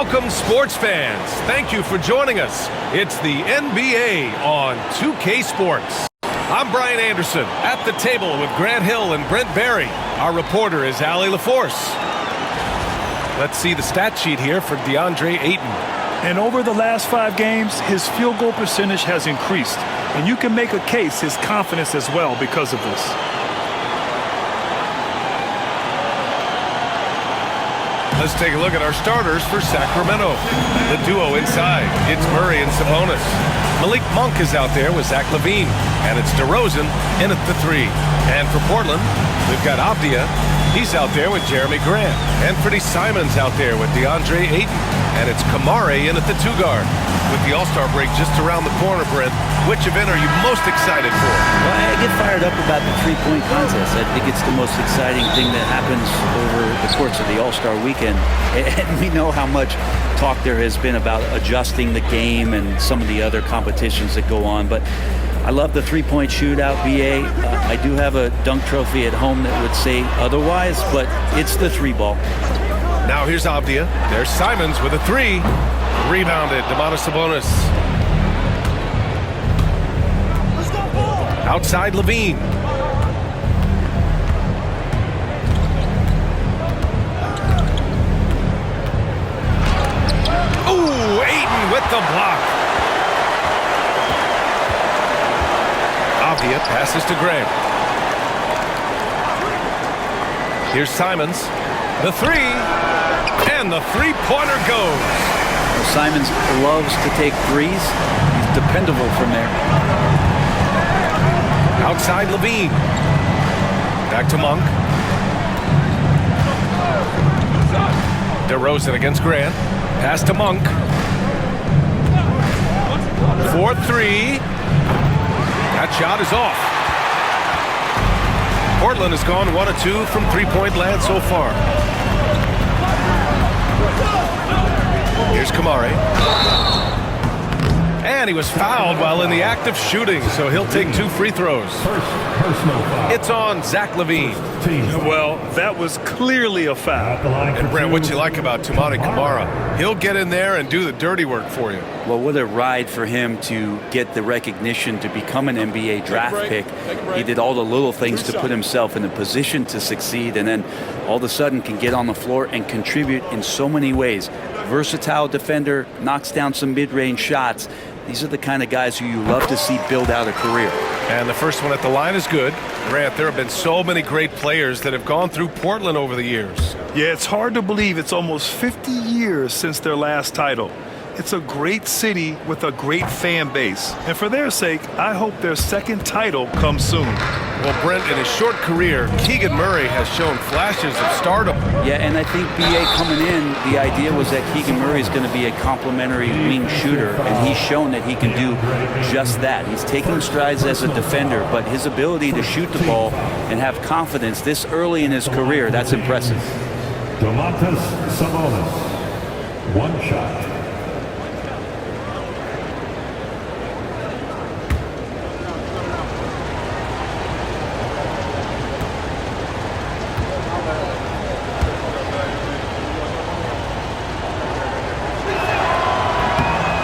Welcome, sports fans. Thank you for joining us. It's the NBA on 2K Sports. I'm Brian Anderson at the table with Grant Hill and Brent Barry. Our reporter is Allie LaForce. Let's see the stat sheet here for DeAndre Ayton. And over the last 5 games, his field goal percentage has increased. And you can make a case his confidence as well because of this. Let's take a look at our starters for Sacramento. The duo inside, it's Murray and Sabonis. Malik Monk is out there with Zach LaVine, and it's DeRozan in at the 3. And for Portland, we've got Avdia. He's out there with Jeremy Grant. Anthony Simons out there with DeAndre Ayton. And it's Kamare in at the 2 guard. With the All-Star break just around the corner, Brent, which event are you most excited for? Well, I get fired up about the three-point contest. I think it's the most exciting thing that happens over the course of the All-Star weekend. And we know how much talk there has been about adjusting the game and some of the other competitions that go on. But I love the three-point shootout, BA. I do have a dunk trophy at home that would say otherwise, but it's the 3-ball. Now here's Avdia. There's Simons with a 3. Rebounded, Domantas Sabonis. Outside LaVine. Ooh, Ayton with the block. Avdia passes to Grant. Here's Simons. The 3. And the 3-pointer goes. Simons loves to take threes. He's dependable from there. Outside LaVine. Back to Monk. DeRozan against Grant. Pass to Monk. 4-3. That shot is off. Portland has gone 1 of 2 from 3-point land so far. Here's Kamare. And he was fouled while in the act of shooting, so he'll take 2 free throws. It's on Zach LaVine. Well, that was clearly a foul. And Brent, what you like about Toumani Camara? He'll get in there and do the dirty work for you. Well, what a ride for him to get the recognition to become an NBA draft pick. He did all the little things to put himself in a position to succeed, and then all of a sudden can get on the floor and contribute in so many ways. Versatile defender, knocks down some mid-range shots. These are the kind of guys who you love to see build out a career. And the first one at the line is good. Grant, there have been so many great players that have gone through Portland over the years. Yeah, it's hard to believe it's almost 50 years since their last title. It's a great city with a great fan base. And for their sake, I hope their second title comes soon. Well, Brent, in his short career, Keegan Murray has shown flashes of stardom. Yeah, and I think BA coming in, the idea was that Keegan Murray is going to be a complimentary wing shooter, and he's shown that he can do just that. He's taking strides as a defender, but his ability to shoot the ball and have confidence this early in his career, that's impressive. Domantas Sabonis, 1 shot.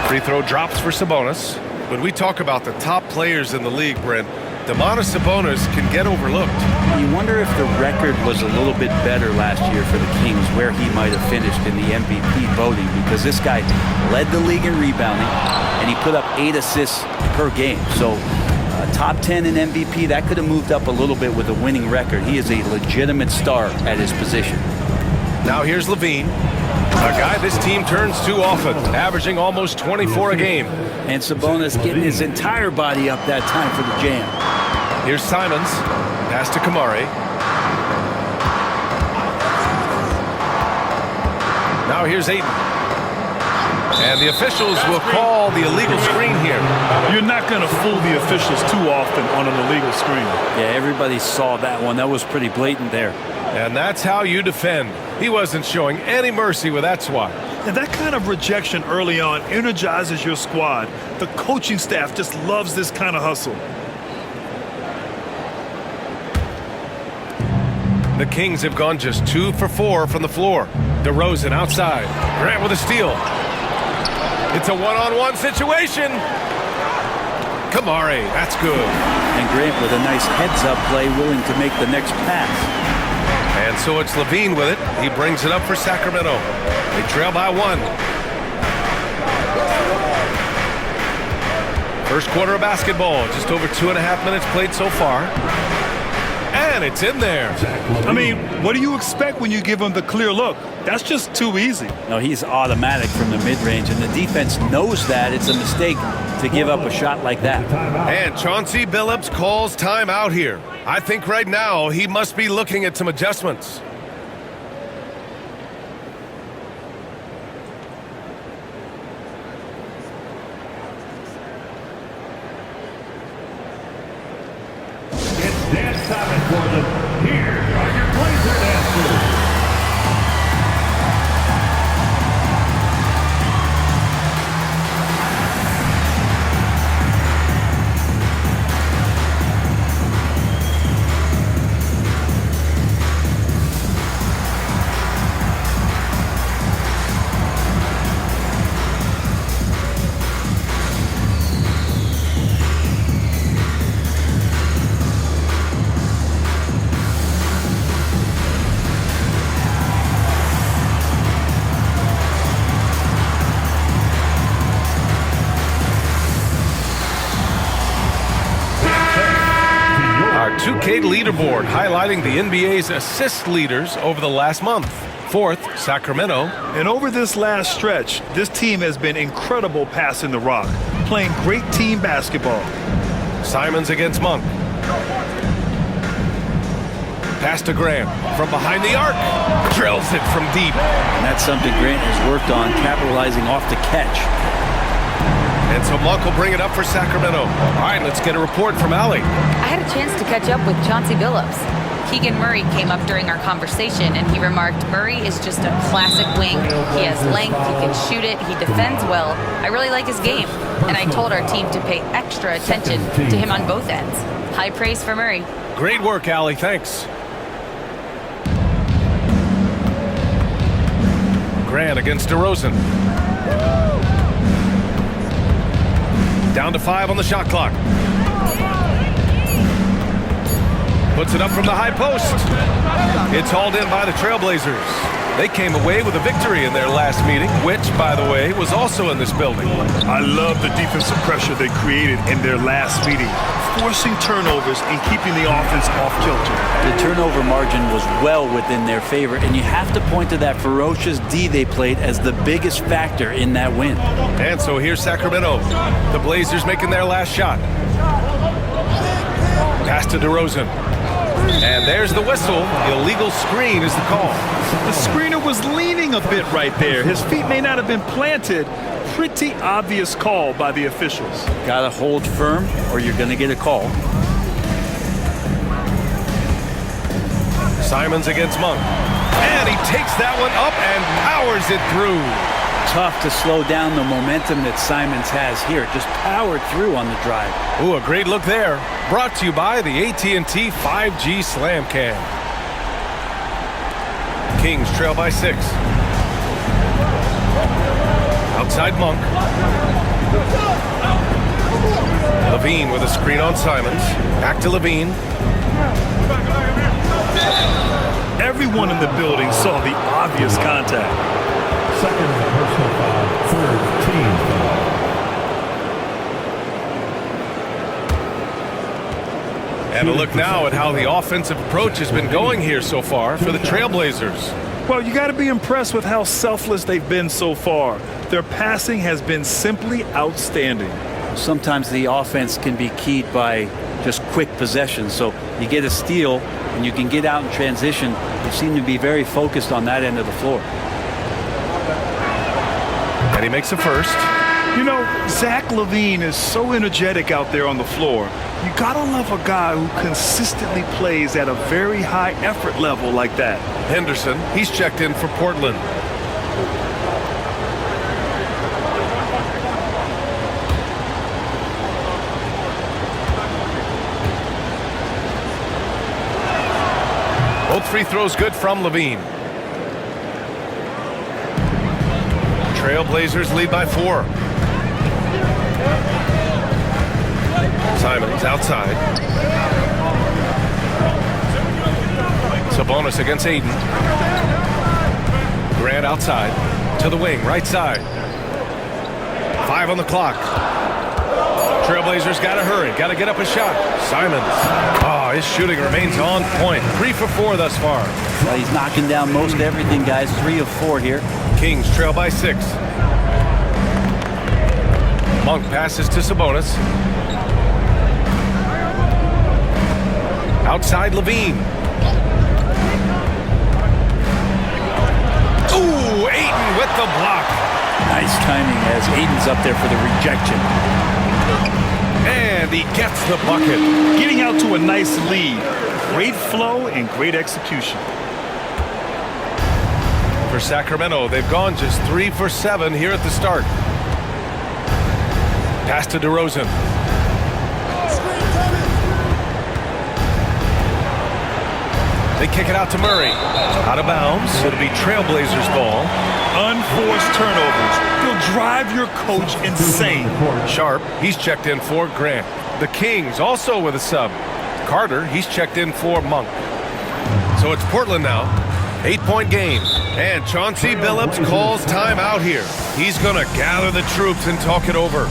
Free throw drops for Sabonis. When we talk about the top players in the league, Brent, Domantas Sabonis can get overlooked. You wonder if the record was a little bit better last year for the Kings, where he might have finished in the MVP voting, because this guy led the league in rebounding, and he put up 8 assists per game. So top 10 in MVP, that could have moved up a little bit with a winning record. He is a legitimate star at his position. Now here's LaVine, a guy this team turns to often, averaging almost 24 a game. And Sabonis getting his entire body up that time for the jam. Here's Simons, pass to Kamare. Now here's Ayton. And the officials will call the illegal screen here. You're not going to fool the officials too often on an illegal screen. Yeah, everybody saw that one. That was pretty blatant there. And that's how you defend. He wasn't showing any mercy with that swat. And that kind of rejection early on energizes your squad. The coaching staff just loves this kind of hustle. The Kings have gone just 2 for 4 from the floor. DeRozan outside. Grant with a steal. It's a one-on-one situation. Kamari, that's good. And Grant with a nice heads-up play, willing to make the next pass. And so it's Levine with it. He brings it up for Sacramento. They trail by 1. First quarter of basketball. Just over 2.5 minutes played so far. And it's in there. I mean, what do you expect when you give him the clear look? That's just too easy. No, he's automatic from the mid-range, and the defense knows that. It's a mistake to give up a shot like that. And Chauncey Billups calls timeout here. I think right now he must be looking at some adjustments. Dance time for them. Here are your Blazer dancers. Our 2K leaderboard highlighting the NBA's assist leaders over the last month. 4th, Sacramento. And over this last stretch, this team has been incredible passing the rock, playing great team basketball. Simons against Monk. Pass to Grant from behind the arc. Drills it from deep. And that's something Grant has worked on, capitalizing off the catch. And so Monk will bring it up for Sacramento. All right, let's get a report from Allie. I had a chance to catch up with Chauncey Billups. Keegan Murray came up during our conversation, and he remarked, Murray is just a classic wing. He has length, he can shoot it, he defends well. I really like his game. And I told our team to pay extra attention to him on both ends. High praise for Murray. Great work, Allie. Thanks. Grant against DeRozan. Down to 5 on the shot clock. Puts it up from the high post. It's hauled in by the Trailblazers. They came away with a victory in their last meeting, which, by the way, was also in this building. I love the defensive pressure they created in their last meeting, forcing turnovers and keeping the offense off kilter. The turnover margin was well within their favor, and you have to point to that ferocious D they played as the biggest factor in that win. And so here's Sacramento. The Blazers making their last shot. Pass to DeRozan. And there's the whistle. Illegal screen is the call. The screener was leaning a bit right there. His feet may not have been planted. Pretty obvious call by the officials. Gotta hold firm or you're gonna get a call. Simons against Monk. And he takes that one up and powers it through. Tough to slow down the momentum that Simons has here. Just powered through on the drive. Ooh, a great look there. Brought to you by the AT&T 5G Slam Cam. Kings trail by 6. Outside Monk. Levine with a screen on Simons. Back to Levine. Everyone in the building saw the obvious contact. Second personal foul, third team foul. And a look now at how the offensive approach has been going here so far for the Trailblazers. Well, you got to be impressed with how selfless they've been so far. Their passing has been simply outstanding. Sometimes the offense can be keyed by just quick possessions. So you get a steal and you can get out in transition. They seem to be very focused on that end of the floor. And he makes a first. You know, Zach LaVine is so energetic out there on the floor. You gotta love a guy who consistently plays at a very high effort level like that. Henderson, he's checked in for Portland. Both free throws good from LaVine. Trailblazers lead by 4. Simons outside. Sabonis against Aiden. Grant outside to the wing, right side. 5 on the clock. Trailblazers got to hurry, got to get up a shot. Simons. Oh, his shooting remains on point. 3 for 4 thus far. Well, he's knocking down most everything, guys. 3 of 4 here. Kings trail by 6. Monk passes to Sabonis. Outside Levine. Ooh, Ayton with the block. Nice timing as Aiden's up there for the rejection. And he gets the bucket. Getting out to a nice lead. Great flow and great execution. For Sacramento, they've gone just 3 for 7 here at the start. Pass to DeRozan. They kick it out to Murray. Out of bounds. It'll be Trailblazers ball. Unforced turnovers. They'll drive your coach insane. Sharp, he's checked in for Grant. The Kings also with a sub. Carter, he's checked in for Monk. So it's Portland now. 8-point game. And Chauncey Billups calls timeout here. He's going to gather the troops and talk it over.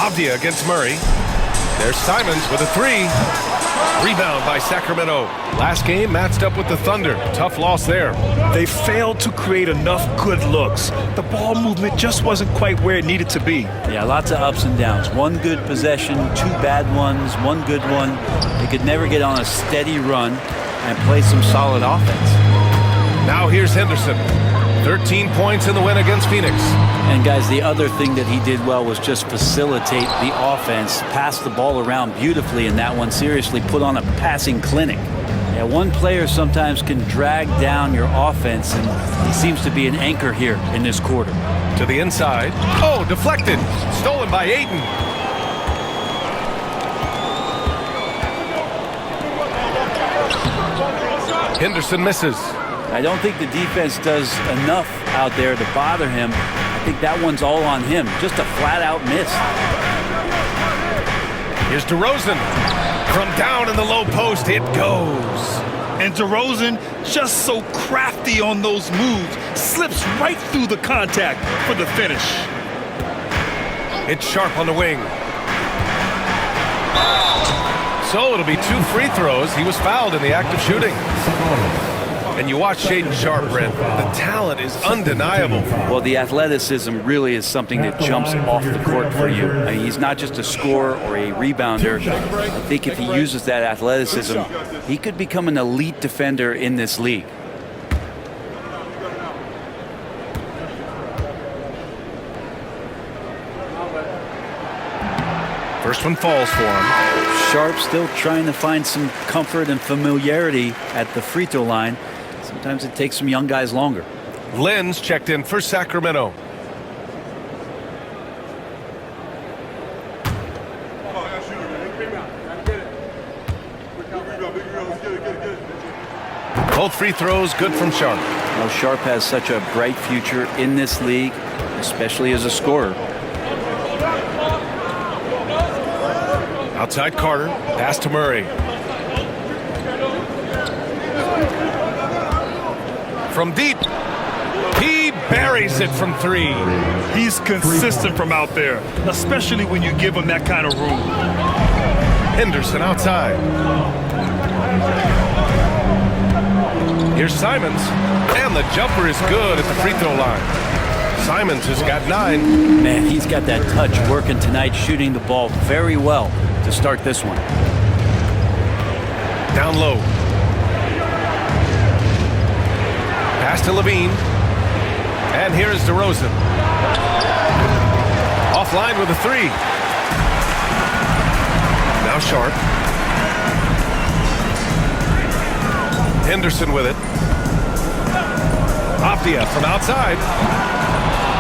Avdia against Murray. There's Simons with a 3. Rebound by Sacramento. Last game matched up with the Thunder. Tough loss there. They failed to create enough good looks. The ball movement just wasn't quite where it needed to be. Yeah, lots of ups and downs. 1 good possession, 2 bad ones, 1 good one. They could never get on a steady run and play some solid offense. Now here's Henderson. 13 points in the win against Phoenix. And guys, the other thing that he did well was just facilitate the offense, pass the ball around beautifully in that one. Seriously, put on a passing clinic. Yeah, one player sometimes can drag down your offense, and he seems to be an anchor here in this quarter. To the inside. Oh, deflected. Stolen by Ayton. Henderson misses. I don't think the defense does enough out there to bother him. I think that one's all on him. Just a flat-out miss. Here's DeRozan. From down in the low post, it goes. And DeRozan, just so crafty on those moves, slips right through the contact for the finish. It's Sharp on the wing. So it'll be 2 free throws. He was fouled in the act of shooting. And you watch Shaedon Sharp, Brent. The talent is undeniable. Well, the athleticism really is something that jumps off the court for you. I mean, he's not just a scorer or a rebounder. I think if he uses that athleticism, he could become an elite defender in this league. First one falls for him. Sharp still trying to find some comfort and familiarity at the free throw line. Sometimes it takes some young guys longer. Lynx checked in for Sacramento. Both free throws good from Sharp. Well, Sharp has such a bright future in this league, especially as a scorer. Outside Carter, pass to Murray. From deep, he buries it from 3. He's consistent from out there, especially when you give him that kind of room. Henderson outside. Here's Simons, and the jumper is good at the free throw line. Simons has got 9. Man, he's got that touch working tonight, shooting the ball very well to start this one. Down low. Pass to Levine. And here is DeRozan. Offline with a 3. Now Sharp. Henderson with it. Aptia from outside.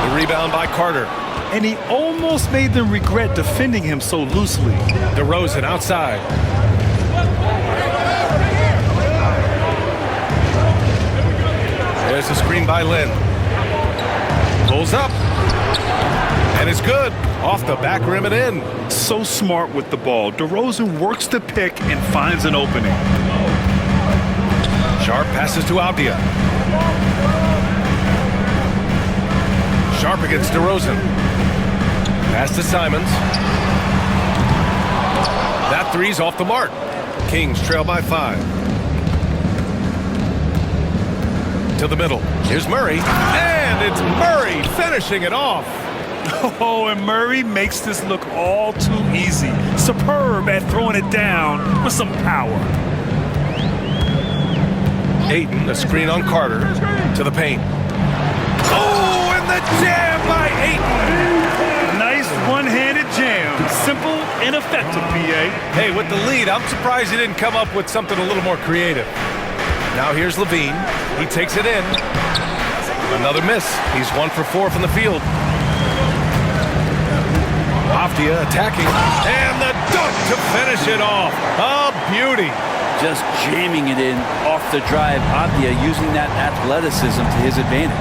The rebound by Carter. And he almost made them regret defending him so loosely. DeRozan outside. There's a screen by Lynn. Pulls up. And it's good. Off the back rim and in. So smart with the ball. DeRozan works the pick and finds an opening. Sharp passes to Aptia. Sharp against DeRozan. Pass to Simons. That three's off the mark. Kings trail by 5. To the middle. Here's Murray. And it's Murray finishing it off. Oh, and Murray makes this look all too easy. Superb at throwing it down with some power. Ayton, a screen on Carter. To the paint. Oh, and the jam by Ayton. Nice one-handed jam. Simple and effective, PA. Hey, with the lead, I'm surprised he didn't come up with something a little more creative. Now here's Levine. He takes it in. Another miss. He's 1 for 4 from the field. Aptia attacking. And the dunk to finish it off. A beauty. Just jamming it in off the drive. Aptia using that athleticism to his advantage.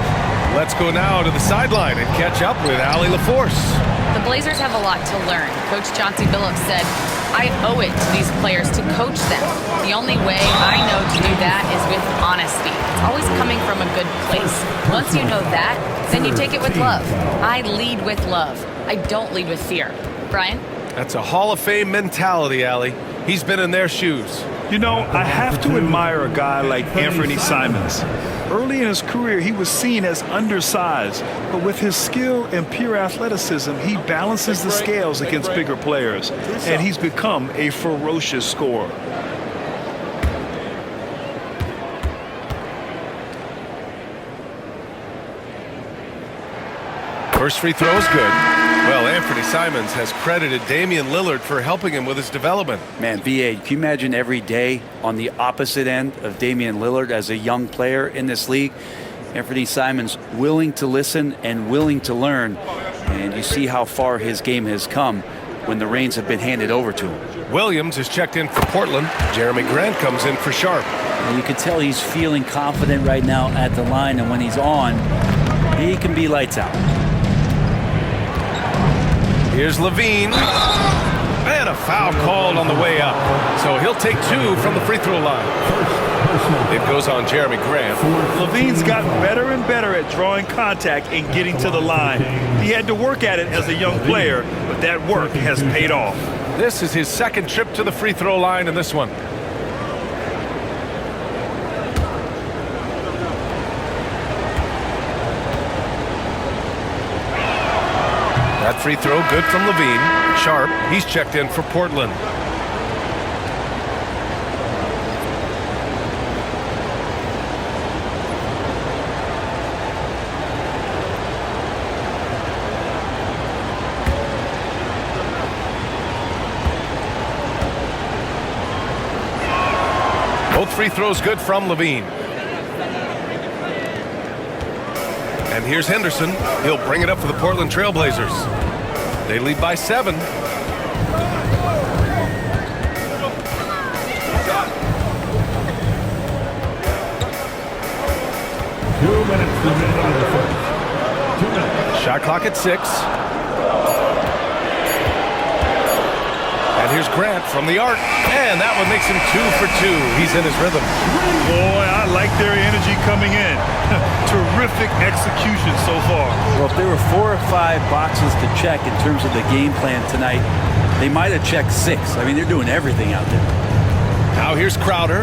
Let's go now to the sideline and catch up with Allie LaForce. The Blazers have a lot to learn. Coach Chauncey Billups said, I owe it to these players to coach them. The only way I know to do that is with honesty. It's always coming from a good place. Once you know that, then you take it with love. I lead with love. I don't lead with fear. Brian? That's a Hall of Fame mentality, Allie. He's been in their shoes. You know, I have to admire a guy like Anthony Simons. Early in his career, he was seen as undersized, but with his skill and pure athleticism, he balances the scales against bigger players, and he's become a ferocious scorer. First free throw is good. Well, Anthony Simons has credited Damian Lillard for helping him with his development. Man, BA, can you imagine every day on the opposite end of Damian Lillard as a young player in this league? Anthony Simons willing to listen and willing to learn. And you see how far his game has come when the reins have been handed over to him. Williams is checked in for Portland. Jeremy Grant comes in for Sharp. And you can tell he's feeling confident right now at the line. And when he's on, he can be lights out. Here's Levine. And a foul called on the way up. So he'll take 2 from the free throw line. It goes on Jeremy Grant. Levine's gotten better and better at drawing contact and getting to the line. He had to work at it as a young player, but that work has paid off. This is his second trip to the free throw line in this one. That free throw good from Levine. Sharp, he's checked in for Portland. Both free throws good from Levine. And here's Henderson. He'll bring it up for the Portland Trailblazers. They lead by 7. 2 minutes remaining in the first. 2 minutes. Shot clock at 6. And here's Grant from the arc. And that one makes him 2 for 2. He's in his rhythm. Boy, I like their energy coming in. Terrific execution so far. Well, if there were 4 or 5 boxes to check in terms of the game plan tonight, they might have checked 6. I mean, they're doing everything out there. Now here's Crowder.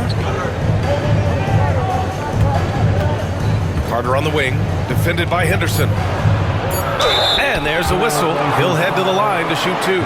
Carter on the wing, defended by Henderson. And there's a whistle. He'll head to the line to shoot two.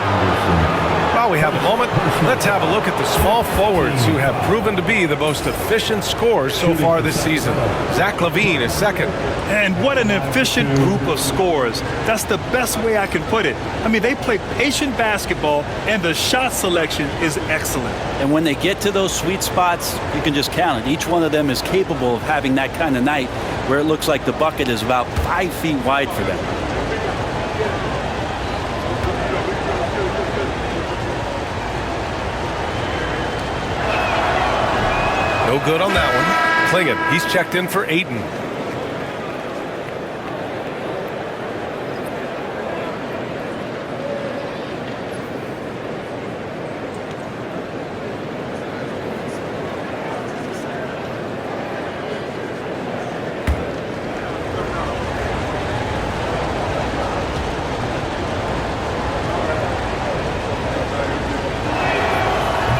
While we have a moment, let's have a look at the small forwards who have proven to be the most efficient scorers so far this season. Zach LaVine is second. And what an efficient group of scorers. That's the best way I can put it. I mean, they play patient basketball, and the shot selection is excellent. And when they get to those sweet spots, you can just count it. Each one of them is capable of having that kind of night where it looks like the bucket is about 5 feet wide for them. No good on that one. Klingon, he's checked in for Ayton.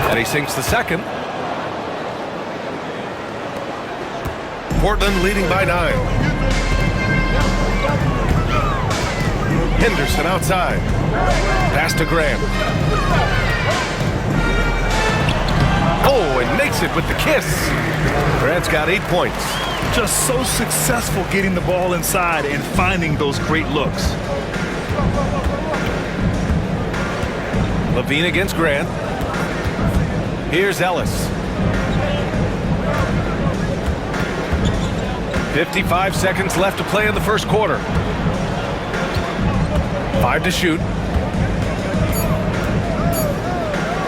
And he sinks the second. Portland leading by 9. Henderson outside. Pass to Grant. Oh, and makes it with the kiss. Grant's got 8 points. Just so successful getting the ball inside and finding those great looks. LaVine against Grant. Here's Ellis. 55 seconds left to play in the first quarter. 5 to shoot.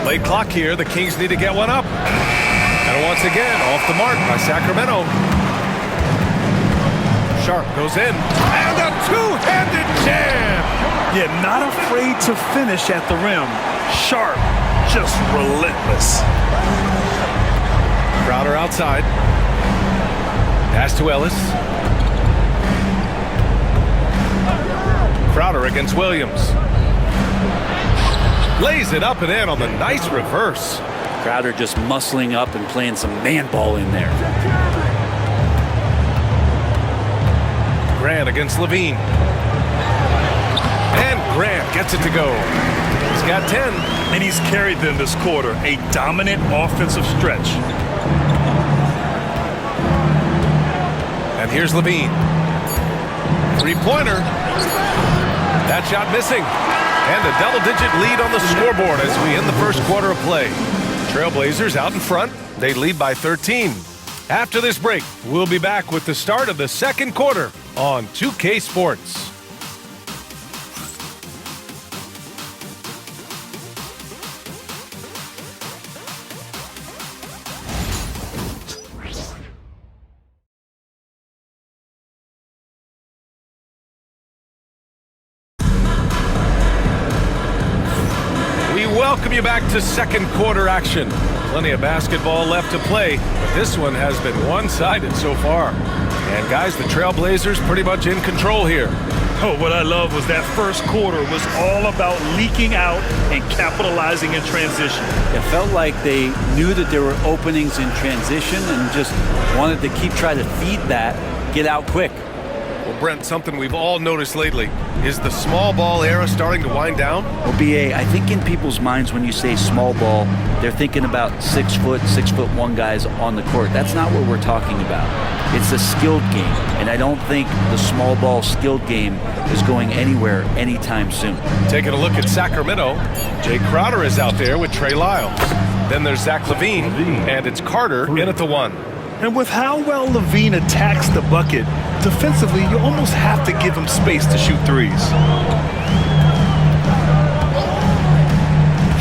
Late clock here. The Kings need to get one up. And once again, off the mark by Sacramento. Sharp goes in. And a two-handed jam. Yeah, not afraid to finish at the rim. Sharp, just relentless. Crowder outside. Pass to Ellis. Crowder against Williams. Lays it up and in on the nice reverse. Crowder just muscling up and playing some man ball in there. Grant against LaVine. And Grant gets it to go. He's got 10. And he's carried them this quarter. A dominant offensive stretch. And here's LaVine. Three-pointer. That shot missing. And a double-digit lead on the scoreboard as we end the first quarter of play. Trailblazers out in front. They lead by 13. After this break, we'll be back with the start of the second quarter on 2K Sports. Welcome you back to second quarter action. Plenty of basketball left to play, but this one has been one-sided so far. And guys, the Trailblazers pretty much in control here. Oh, what I love was that first quarter was all about leaking out and capitalizing in transition. It felt like they knew that there were openings in transition and just wanted to keep trying to feed that, get out quick. Well, Brent, something we've all noticed lately. Is the small ball era starting to wind down? Well, BA, I think in people's minds when you say small ball, they're thinking about 6'1" guys on the court. That's not what we're talking about. It's a skilled game, and I don't think the small ball skilled game is going anywhere anytime soon. Taking a look at Sacramento, Jay Crowder is out there with Trey Lyles. Then there's Zach LaVine, and it's Carter in at the 1. And with how well LaVine attacks the bucket, defensively, you almost have to give him space to shoot threes.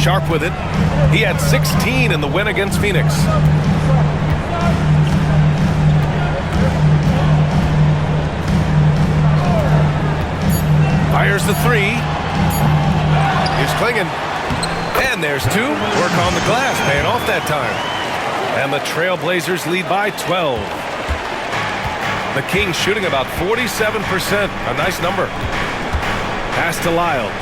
Sharp with it. He had 16 in the win against Phoenix. Fires the 3. Here's Klingon. And there's 2. Work on the glass, paying off that time. And the Trailblazers lead by 12. The Kings shooting about 47%. A nice number. Pass to Lyles.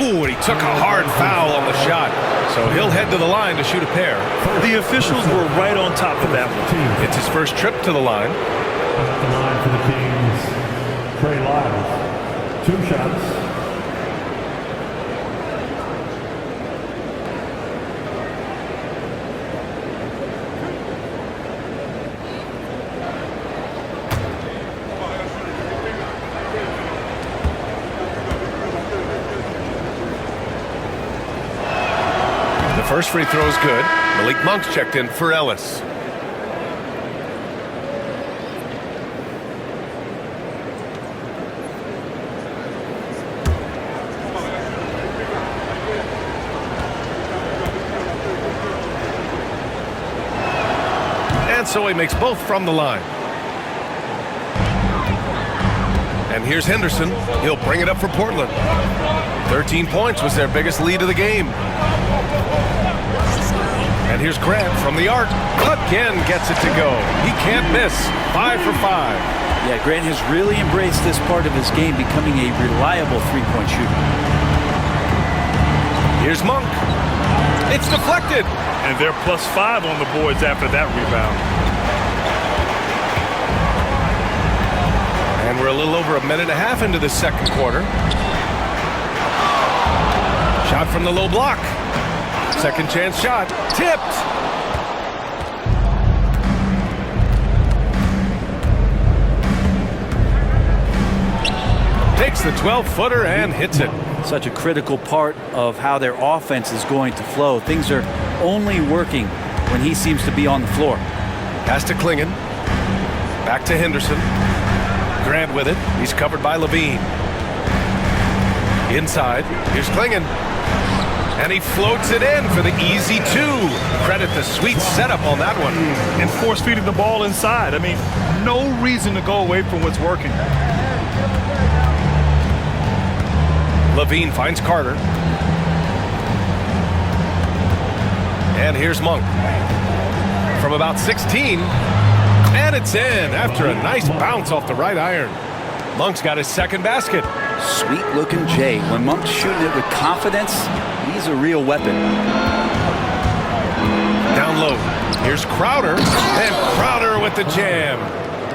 Ooh, and he took a hard foul on the shot. So he'll head to the line to shoot a pair. The officials were right on top of that one. It's his first trip to the line. At the line for the Kings, Trey Lyles. 2 shots. First free throw is good. Malik Monk's checked in for Ellis. And so he makes both from the line. And here's Henderson. He'll bring it up for Portland. 13 points was their biggest lead of the game. And here's Grant from the arc. Again gets it to go. He can't miss. 5 for 5. Yeah, Grant has really embraced this part of his game, becoming a reliable three-point shooter. Here's Monk. It's deflected. And they're +5 on the boards after that rebound. And we're a little over a minute and a half into the second quarter. Shot from the low block. Second chance shot. Tipped. Takes the 12-footer and hits it. Such a critical part of how their offense is going to flow. Things are only working when he seems to be on the floor. Pass to Klingon. Back to Henderson. Grant with it. He's covered by Levine. Inside. Here's Klingon. And he floats it in for the easy 2. Credit the sweet setup on that one. And force-feeding the ball inside. I mean, no reason to go away from what's working. Levine finds Carter. And here's Monk. From about 16. And it's in after a nice bounce off the right iron. Monk's got his second basket. Sweet-looking Jay. When Monk's shooting it with confidence, he's a real weapon. Down low. Here's Crowder. And Crowder with the jam.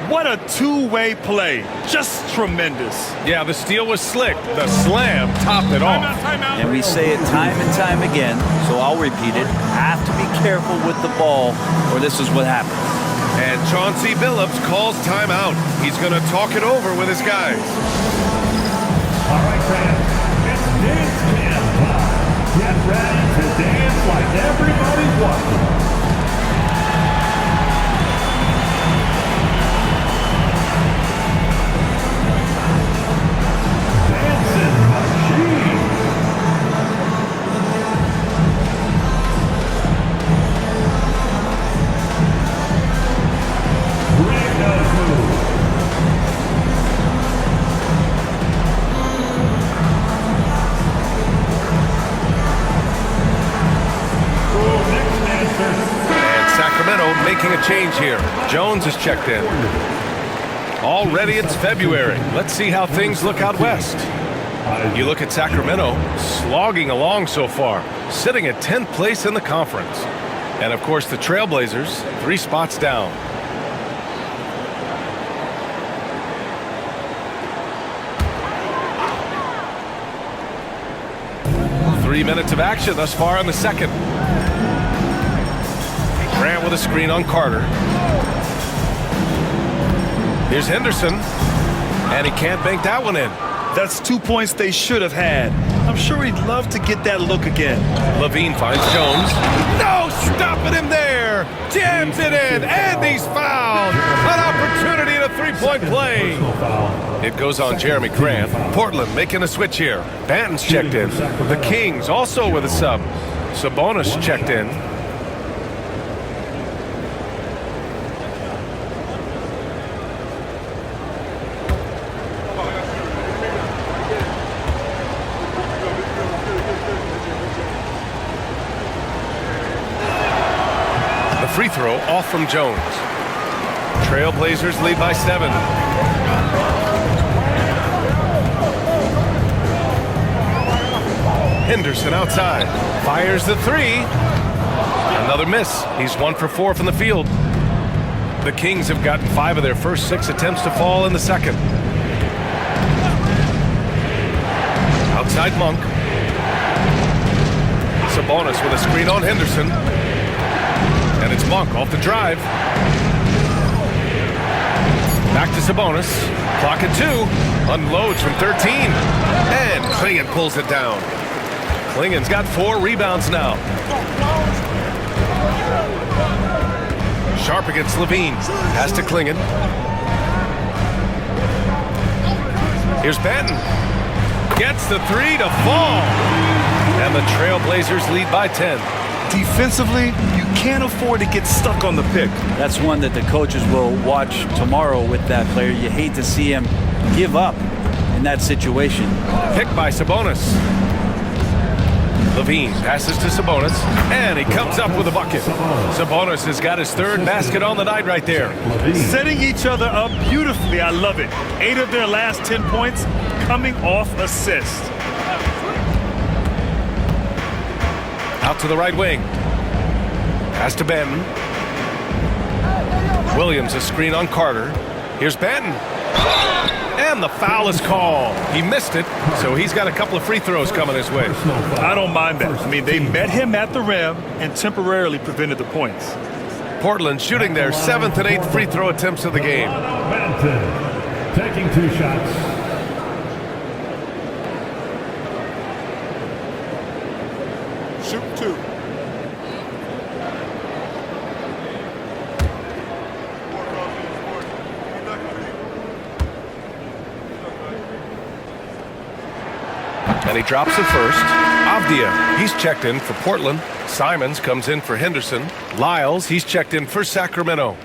What a two-way play. Just tremendous. Yeah, the steal was slick. The slam topped it off. Timeout. And we say it time and time again, so I'll repeat it. Have to be careful with the ball, or this is what happens. And Chauncey Billups calls timeout. He's going to talk it over with his guys. All right, fans, it's dance camp time. Get ready to dance like everybody's watching. Dancing machine. Break those moves. And Sacramento making a change here. Jones is checked in. Already it's February. Let's see how things look out west. You look at Sacramento, slogging along so far, sitting at 10th place in the conference. And of course the Trailblazers, 3 spots down. Three minutes of action thus far in the second. Grant with a screen on Carter. Here's Henderson. And he can't bank that one in. That's 2 points they should have had. I'm sure he'd love to get that look again. Levine finds Jones. No, stopping him there. Jams it in, and he's fouled. An opportunity in a three-point play. It goes on Jeremy Grant. Portland making a switch here. Banton's checked in. The Kings also with a sub. Sabonis checked in. Free throw off from Jones. Trailblazers lead by 7. Henderson outside. Fires the three. Another miss. He's 1 for 4 from the field. The Kings have gotten 5 of their first 6 attempts to fall in the second. Outside Monk. Sabonis with a screen on Henderson. And it's Monk off the drive. Back to Sabonis. Clock at 2. Unloads from 13. And Klingon pulls it down. Klingon's got 4 rebounds now. Sharp against Levine. Pass to Klingon. Here's Benton. Gets the 3 to fall. And the Trailblazers lead by 10. Defensively, you can't afford to get stuck on the pick. That's one that the coaches will watch tomorrow with that player. You hate to see him give up in that situation. Picked by Sabonis. Levine passes to Sabonis, and he comes up with a bucket. Sabonis has got his 3rd basket on the night right there. Setting each other up beautifully. I love it. 8 of their last 10 points coming off assist. Out to the right wing. Pass to Benton. Williams a screen on Carter. Here's Benton. And the foul is called. He missed it, so he's got a couple of free throws coming his way. I don't mind that. I mean, they met him at the rim and temporarily prevented the points. Portland shooting their 7th and 8th free throw attempts of the game. Benton taking 2 shots. Shoot 2. And he drops it first. Avdia, he's checked in for Portland. Simons comes in for Henderson. Lyles, he's checked in for Sacramento.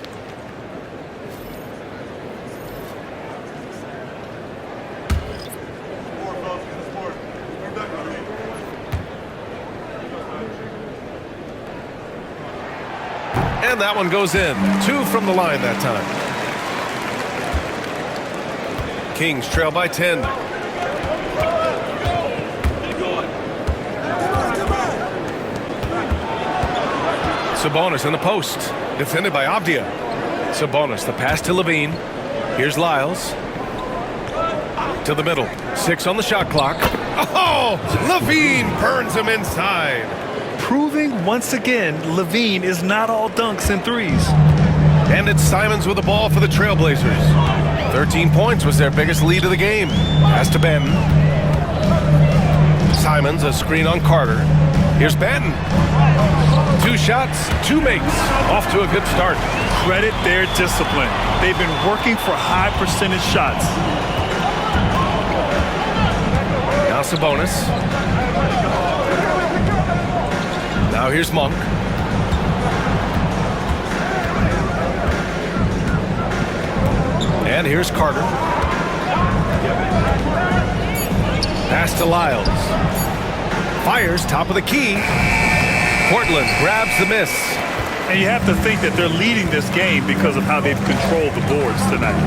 And that one goes in. 2 from the line that time. Kings trail by 10. Sabonis in the post. Defended by Avdia. Sabonis, the pass to Levine. Here's Lyles. To the middle. 6 on the shot clock. Oh! Levine burns him inside. Proving once again, Levine is not all dunks and threes. And it's Simons with the ball for the Trailblazers. 13 points was their biggest lead of the game. Pass to Benton. Simons, a screen on Carter. Here's Benton. 2 shots, 2 makes. Off to a good start. Credit their discipline. They've been working for high percentage shots. Now Sabonis. Now here's Monk. And here's Carter. Pass to Lyles. Fires top of the key. Portland grabs the miss. And you have to think that they're leading this game because of how they've controlled the boards tonight.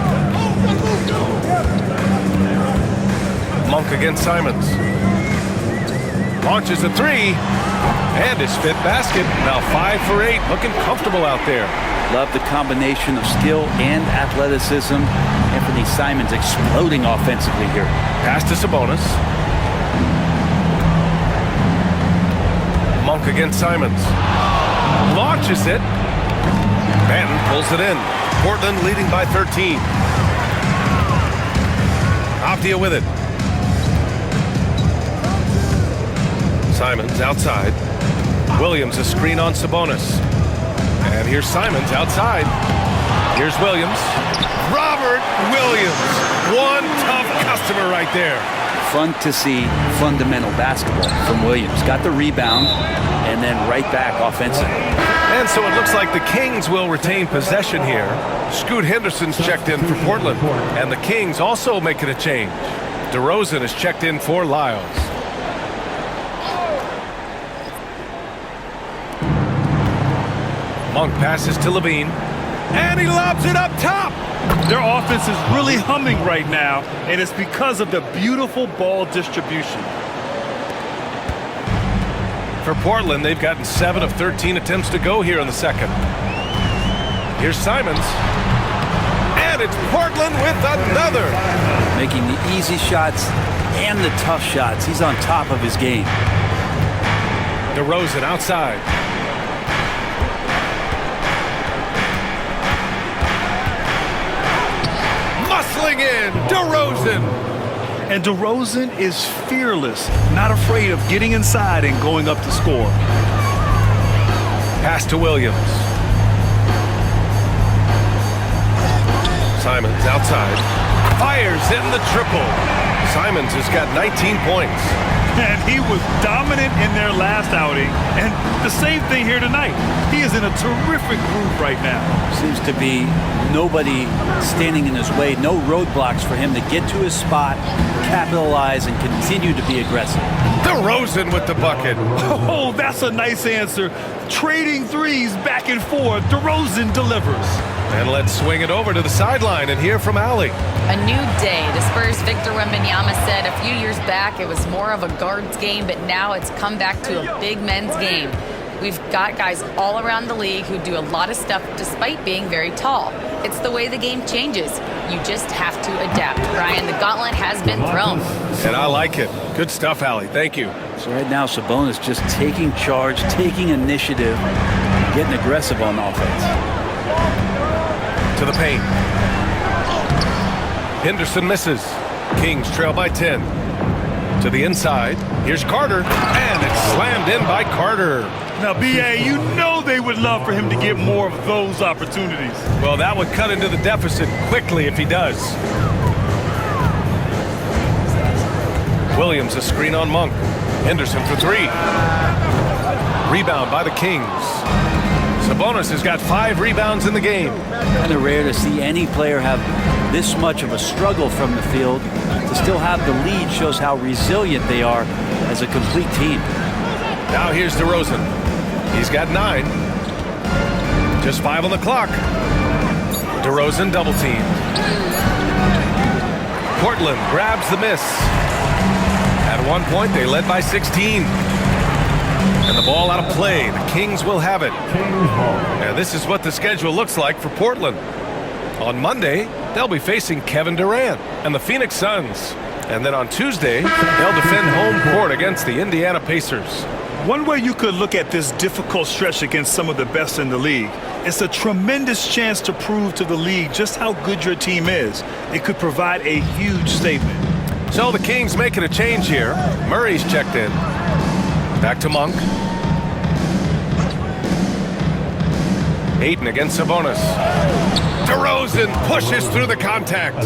Monk against Simons. Launches a 3. And his 5th basket. Now 5 for 8. Looking comfortable out there. Love the combination of skill and athleticism. Anthony Simons exploding offensively here. Pass to Sabonis. Monk against Simons. Launches it. Benton pulls it in. Portland leading by 13. Avdia with it. Simons outside. Williams a screen on Sabonis. And here's Simons outside. Here's Williams. Robert Williams. One tough customer right there. Fun to see fundamental basketball from Williams. Got the rebound and then right back offensively. And so it looks like the Kings will retain possession here. Scoot Henderson's checked in for Portland. And the Kings also making a change. DeRozan is checked in for Lyles. Monk passes to Levine. And he lobs it up top. Their offense is really humming right now, and it's because of the beautiful ball distribution. For Portland, they've gotten 7 of 13 attempts to go here in the second. Here's Simons. And it's Portland with another. Making the easy shots and the tough shots. He's on top of his game. DeRozan outside. Muscling in, DeRozan. And DeRozan is fearless, not afraid of getting inside and going up to score. Pass to Williams. Simons outside. Fires in the triple. Simons has got 19 points. And he was dominant in their last outing. And the same thing here tonight. He is in a terrific groove right now. Seems to be nobody standing in his way. No roadblocks for him to get to his spot, capitalize, and continue to be aggressive. DeRozan with the bucket. Oh, that's a nice answer. Trading threes back and forth. DeRozan delivers. And let's swing it over to the sideline and hear from Allie. A new day. The Spurs' Victor Wembanyama said a few years back it was more of a guards game, but now it's come back to a big men's game. We've got guys all around the league who do a lot of stuff despite being very tall. It's the way the game changes. You just have to adapt. Brian, the gauntlet has been thrown. And I like it. Good stuff, Allie. Thank you. So right now, Sabonis just taking charge, taking initiative, getting aggressive on offense. To the paint. Henderson misses. Kings trail by 10. To the inside. Here's Carter. And it's slammed in by Carter. Now, B.A., you know they would love for him to get more of those opportunities. Well, that would cut into the deficit quickly if he does. Williams a screen on Monk. Henderson for 3. Rebound by the Kings. Sabonis has got 5 rebounds in the game. Kind of rare to see any player have this much of a struggle from the field. To still have the lead shows how resilient they are as a complete team. Now here's DeRozan. He's got 9. Just 5 on the clock. DeRozan double team. Portland grabs the miss. At one point, they led by 16. And the ball out of play. The Kings will have it. And this is what the schedule looks like for Portland. On Monday, they'll be facing Kevin Durant and the Phoenix Suns. And then on Tuesday, they'll defend home court against the Indiana Pacers. One way you could look at this difficult stretch against some of the best in the league, it's a tremendous chance to prove to the league just how good your team is. It could provide a huge statement. So the Kings making a change here. Murray's checked in. Back to Monk. Ayton against Sabonis. DeRozan pushes through the contact.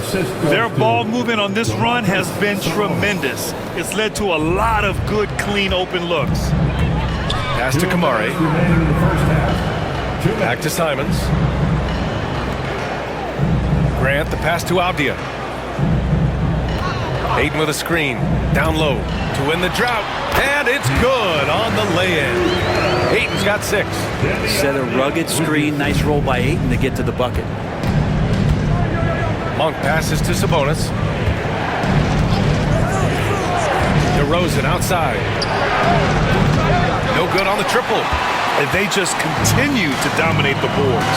Their ball movement on this run has been tremendous. It's led to a lot of good, clean, open looks. Pass to Kamari. Back to Simons. Grant, the pass to Avdia. Ayton with a screen. Down low to win the drought. And it's good on the lay-in. Ayton's got 6. Set a rugged screen. Nice roll by Ayton to get to the bucket. Monk passes to Sabonis. DeRozan outside. No good on the triple. And they just continue to dominate the boards.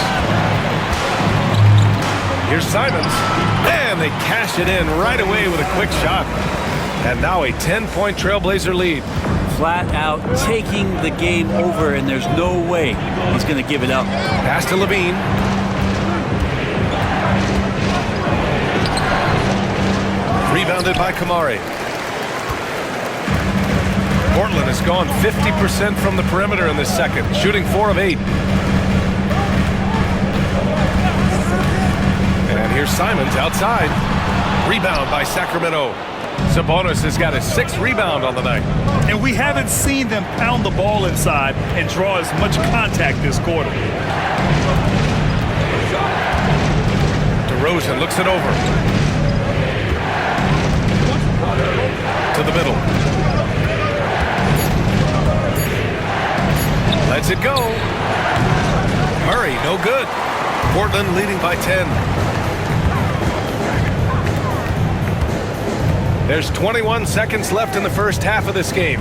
Here's Simons. And they cash it in right away with a quick shot. And now a 10-point Trailblazer lead. Flat out taking the game over, and there's no way he's going to give it up. Pass to Levine. Rebounded by Kamari. Portland has gone 50% from the perimeter in this second, shooting 4 of 8. And here's Simons outside. Rebound by Sacramento. Sabonis has got his 6th rebound on the night. And we haven't seen them pound the ball inside and draw as much contact this quarter. DeRozan looks it over. To the middle. Lets it go. Murray, no good. Portland leading by 10. There's 21 seconds left in the first half of this game.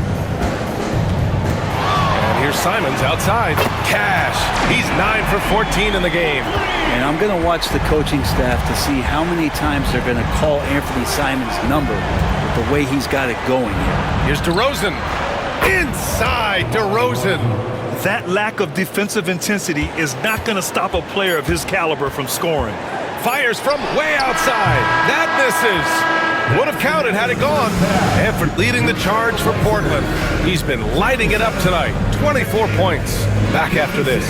Here's Simons outside. Cash. He's 9 for 14 in the game. And I'm going to watch the coaching staff to see how many times they're going to call Anthony Simons' number with the way he's got it going here. Here's DeRozan. Inside DeRozan. That lack of defensive intensity is not going to stop a player of his caliber from scoring. Fires from way outside. That misses. Would have counted had it gone. Hanford leading the charge for Portland. He's been lighting it up tonight. 24 points. Back after this.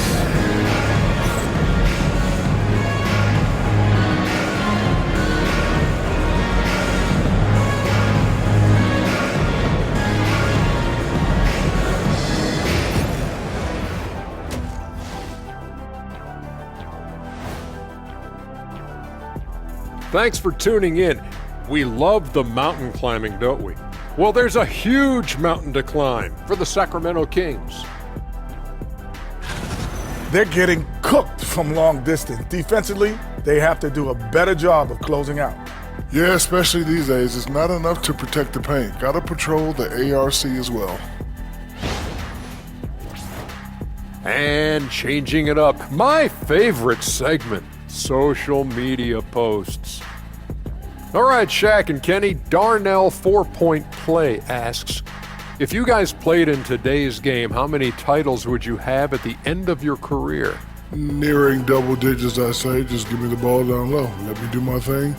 Thanks for tuning in. We love the mountain climbing, don't we? Well, there's a huge mountain to climb for the Sacramento Kings. They're getting cooked from long distance. Defensively, they have to do a better job of closing out. Yeah, especially these days. It's not enough to protect the paint. Got to patrol the ARC as well. And changing it up, my favorite segment, social media posts. All right, Shaq and Kenny, Darnell 4-Point Play asks, if you guys played in today's game, how many titles would you have at the end of your career? Nearing double digits, I say. Just give me the ball down low. Let me do my thing,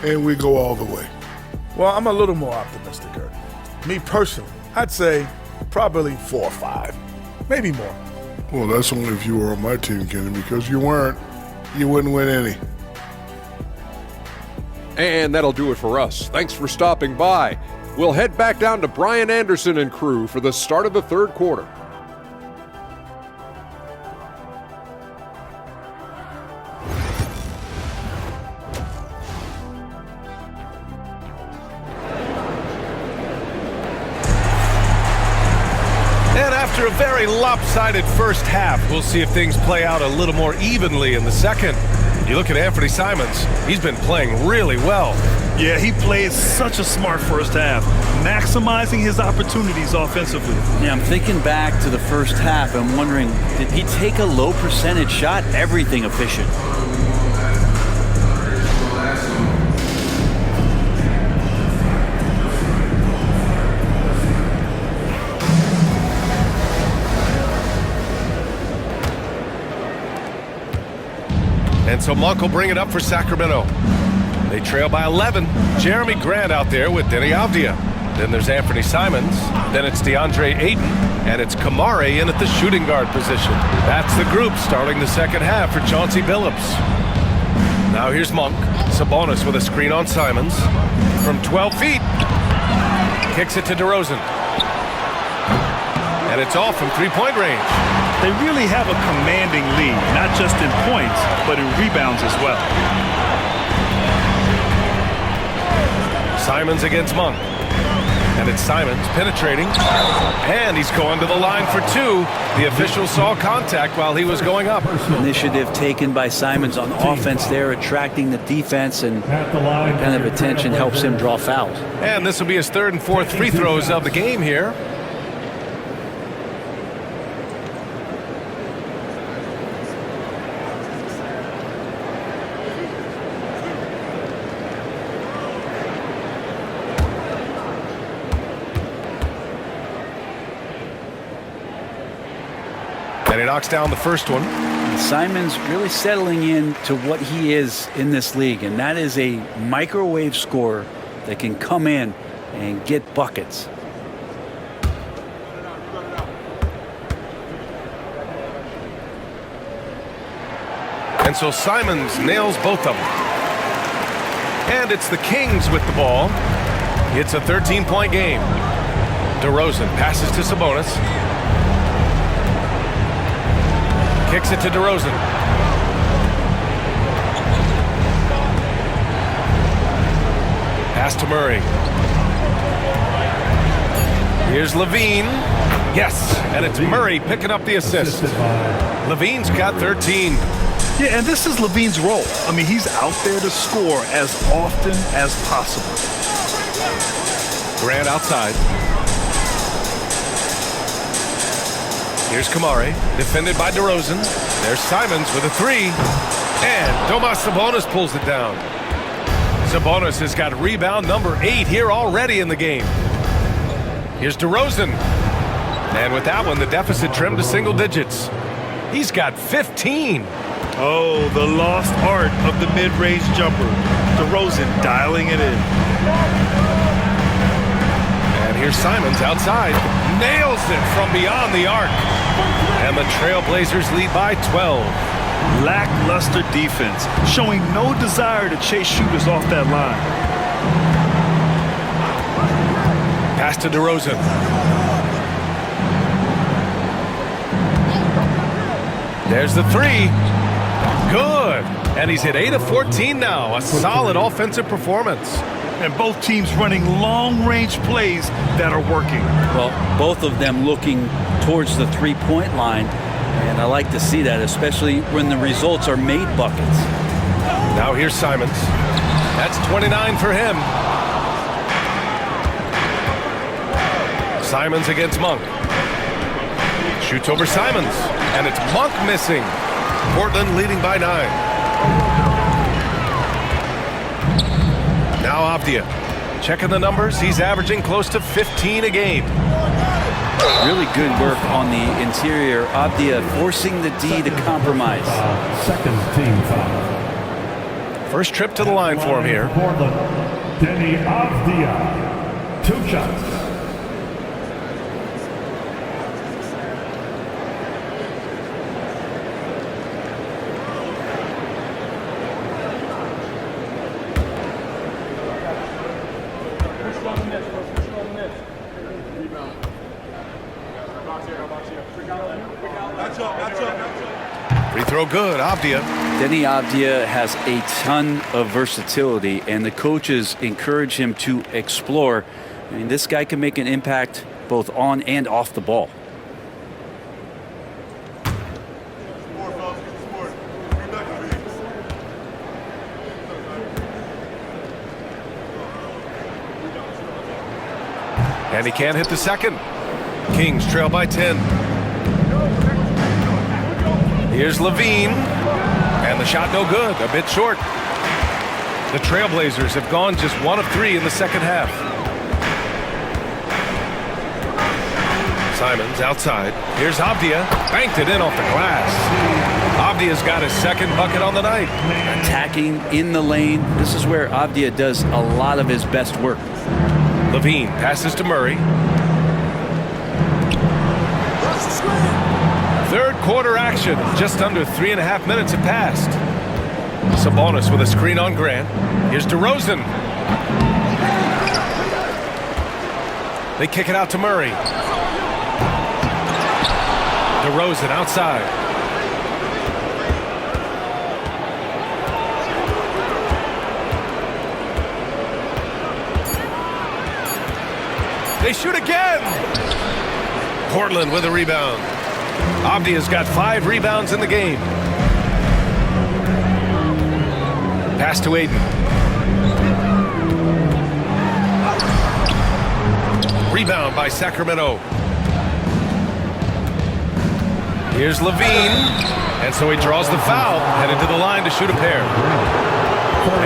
and we go all the way. Well, I'm a little more optimistic, Kurt. Me personally, I'd say probably 4 or 5, maybe more. Well, that's only if you were on my team, Kenny, because you weren't. You wouldn't win any. And that'll do it for us. Thanks for stopping by. We'll head back down to Brian Anderson and crew for the start of the third quarter. And after a very lopsided first half, we'll see if things play out a little more evenly in the second. You look at Anthony Simons, he's been playing really well. Yeah, he played such a smart first half, maximizing his opportunities offensively. Yeah, I'm thinking back to the first half. I'm wondering, did he take a low percentage shot? Everything efficient. And so Monk will bring it up for Sacramento. They trail by 11. Jeremy Grant out there with Denny Avdia. Then there's Anthony Simons. Then it's DeAndre Ayton. And it's Kamare in at the shooting guard position. That's the group starting the second half for Chauncey Billups. Now here's Monk. Sabonis with a screen on Simons. From 12 feet. Kicks it to DeRozan. And it's off from three-point range. They really have a commanding lead, not just in points, but in rebounds as well. Simons against Monk. And it's Simons penetrating. And he's going to the line for 2. The official saw contact while he was going up. Initiative taken by Simons on offense there, attracting the defense, and that kind of attention helps him draw fouls. And this will be his 3rd and 4th free throws of the game here. And he knocks down the first one. Simons really settling in to what he is in this league, and that is a microwave scorer that can come in and get buckets. And so Simons nails both of them. And it's the Kings with the ball. It's a 13-point game. DeRozan passes to Sabonis. Kicks it to DeRozan. Pass to Murray. Here's Levine. Yes, and it's Murray picking up the assist. Levine's got 13. Yeah, and this is Levine's role. I mean, he's out there to score as often as possible. Grant outside. Here's Kamari, defended by DeRozan. There's Simons with a three. And Domas Sabonis pulls it down. Sabonis has got rebound number 8 here already in the game. Here's DeRozan. And with that one, the deficit trimmed to single digits. He's got 15. Oh, the lost art of the mid-range jumper. DeRozan dialing it in. And here's Simons outside. Nails it from beyond the arc. And the Trailblazers lead by 12. Lackluster defense, showing no desire to chase shooters off that line. Pass to DeRozan. There's the three. Good. And he's hit 8 of 14 now. A solid offensive performance. And both teams running long-range plays that are working. Well, both of them looking towards the three-point line. And I like to see that, especially when the results are made buckets. Now here's Simons. That's 29 for him. Simons against Monk. Shoots over Simons. And it's Monk missing. Portland leading by 9. Now Avdia. Checking the numbers. He's averaging close to 15 a game. Really good work on the interior. Avdia forcing the D to compromise. Second team foul. First trip to the line for him here. Portland, Denny Avdia. 2 shots. Free throw good, Avdia. Denny Avdia has a ton of versatility, and the coaches encourage him to explore. I mean, this guy can make an impact both on and off the ball. And he can't hit the second. Kings trail by 10. Here's Levine. And the shot no good, a bit short. The Trailblazers have gone just 1 of 3 in the second half. Simons outside. Here's Avdia. Banked it in off the glass. Avdia's got his second bucket on the night. Attacking in the lane. This is where Avdia does a lot of his best work. Levine passes to Murray. Third quarter action. Just under 3.5 minutes have passed. Sabonis with a screen on Grant. Here's DeRozan. They kick it out to Murray. DeRozan outside. They shoot again. Portland with a rebound. Avdia's got 5 rebounds in the game. Pass to Aiden. Rebound by Sacramento. Here's Levine. And so he draws the foul, headed to the line to shoot a pair.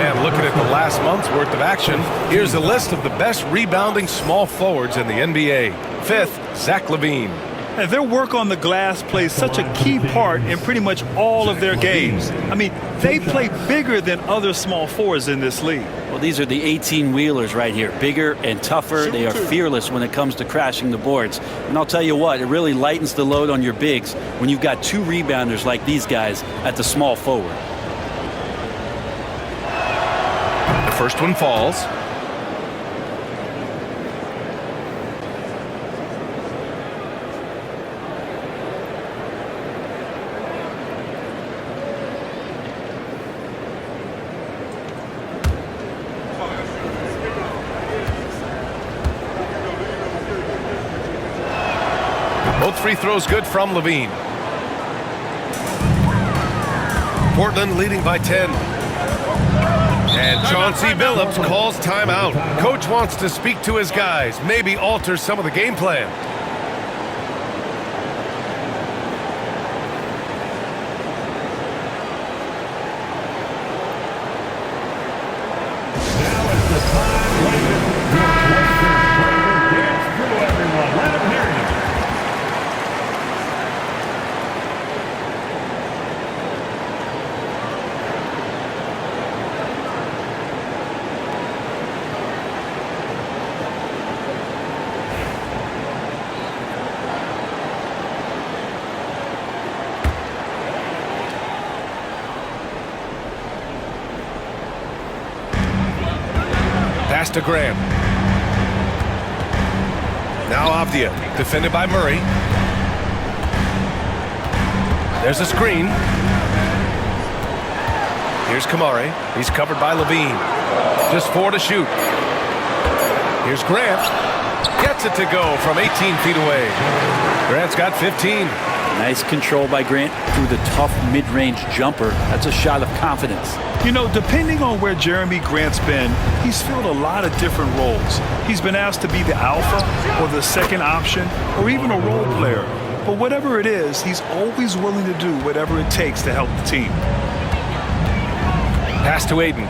And looking at the last month's worth of action, here's a list of the best rebounding small forwards in the NBA. 5th, Zach LaVine. And their work on the glass plays such a key part in pretty much all of their games. I mean, they play bigger than other small forwards in this league. Well, these are the 18-wheelers right here. Bigger and tougher. They are fearless when it comes to crashing the boards. And I'll tell you what, it really lightens the load on your bigs when you've got 2 rebounders like these guys at the small forward. The first one falls. Both free throws good from Levine. Portland leading by 10. And Chauncey Billups calls timeout. Coach wants to speak to his guys, maybe alter some of the game plan. Now it's the time limit. Your question breaker. Dance through everyone. Let them hear you. Pass to Graham. Now Avdia, defended by Murray. There's a screen. Here's Kamari. He's covered by Levine. Just 4 to shoot. Here's Grant. Gets it to go from 18 feet away. Grant's got 15. Nice control by Grant through the tough mid-range jumper. That's a shot of confidence. You know, depending on where Jeremy Grant's been, he's filled a lot of different roles. He's been asked to be the alpha or the second option or even a role player. But whatever it is, he's always willing to do whatever it takes to help the team. Pass to Aiden.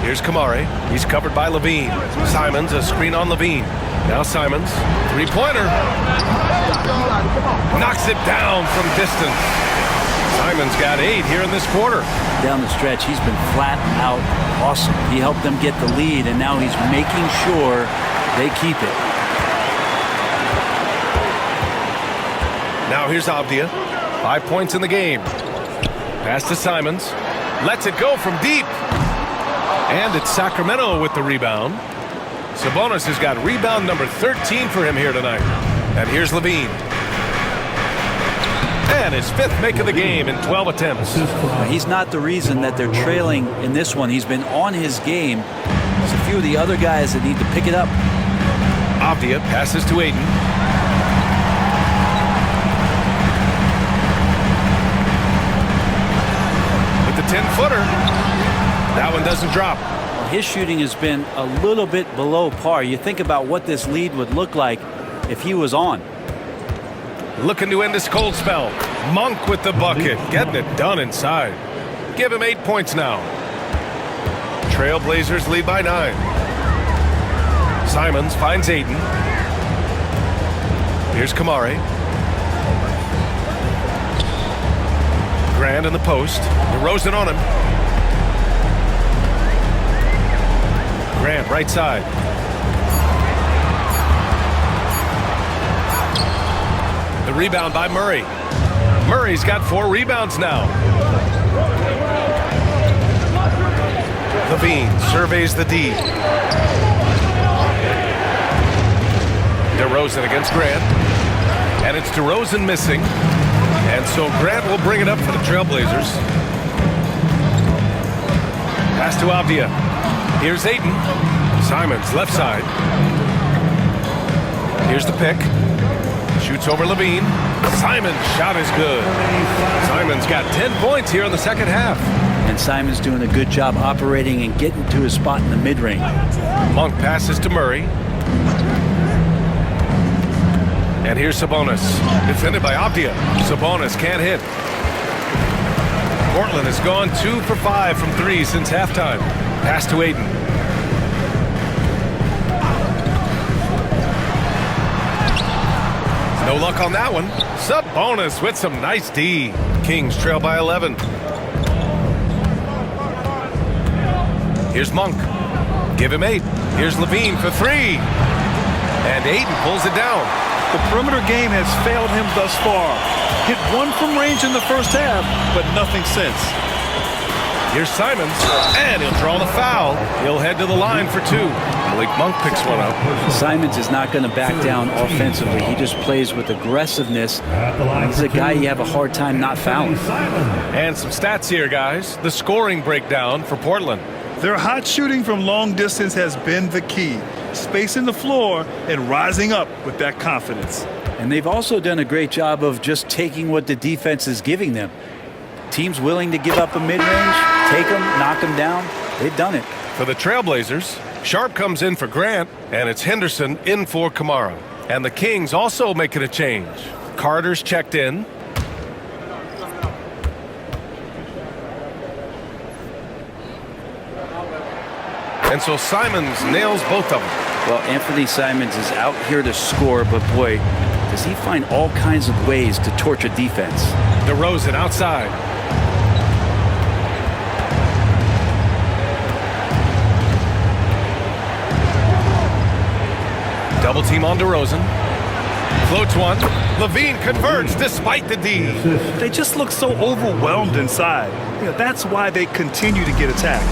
Here's Kamari. He's covered by Levine. Simons, a screen on Levine. Now Simons, three-pointer. Knocks it down from distance. Simons got 8 here in this quarter. Down the stretch, he's been flat out awesome. He helped them get the lead, and now he's making sure they keep it. Now here's Avdia. 5 points in the game. Pass to Simons. Lets it go from deep. And it's Sacramento with the rebound. Sabonis has got rebound number 13 for him here tonight. And here's Levine. And his 5th make of the game in 12 attempts. He's not the reason that they're trailing in this one. He's been on his game. There's a few of the other guys that need to pick it up. Avdia passes to Aiden. With the 10-footer. That one doesn't drop. His shooting has been a little bit below par. You think about what this lead would look like if he was on. Looking to end this cold spell. Monk with the bucket. Getting it done inside. Give him 8 points now. Trailblazers lead by 9. Simons finds Aiden. Here's Kamari. Grant in the post. DeRozan on him. Grant, right side. The rebound by Murray. Murray's got 4 rebounds now. Levine surveys the D. DeRozan against Grant. And it's DeRozan missing. And so Grant will bring it up for the Trailblazers. Pass to Avdia. Here's Aiden. Simons, left side. Here's the pick. Shoots over Levine. Simons' shot is good. Simons got 10 points here in the second half. And Simons doing a good job operating and getting to his spot in the mid-range. Monk passes to Murray. And here's Sabonis. Defended by Avdia. Sabonis can't hit. Portland has gone 2 for 5 from 3 since halftime. Pass to Aiden. No luck on that one. Sabonis with some nice D. Kings trail by 11. Here's Monk. Give him 8. Here's Levine for 3. And Aiden pulls it down. The perimeter game has failed him thus far. Hit 1 from range in the first half, but nothing since. Here's Simons, and he'll draw the foul. He'll head to the line for 2. Malik Monk picks one up. Simons is not going to back down offensively. He just plays with aggressiveness. He's a guy you have a hard time not fouling. And some stats here, guys. The scoring breakdown for Portland. Their hot shooting from long distance has been the key. Spacing the floor and rising up with that confidence. And they've also done a great job of just taking what the defense is giving them. Teams willing to give up a mid-range, take them, knock them down. They've done it. For the Trailblazers, Sharp comes in for Grant, and it's Henderson in for Kamara. And the Kings also making a change. Carter's checked in. And so Simons nails both of them. Well, Anthony Simons is out here to score, but boy, does he find all kinds of ways to torture defense. DeRozan outside. Double team on DeRozan. Floats one. Levine converts despite the D. They just look so overwhelmed inside. That's why they continue to get attacked.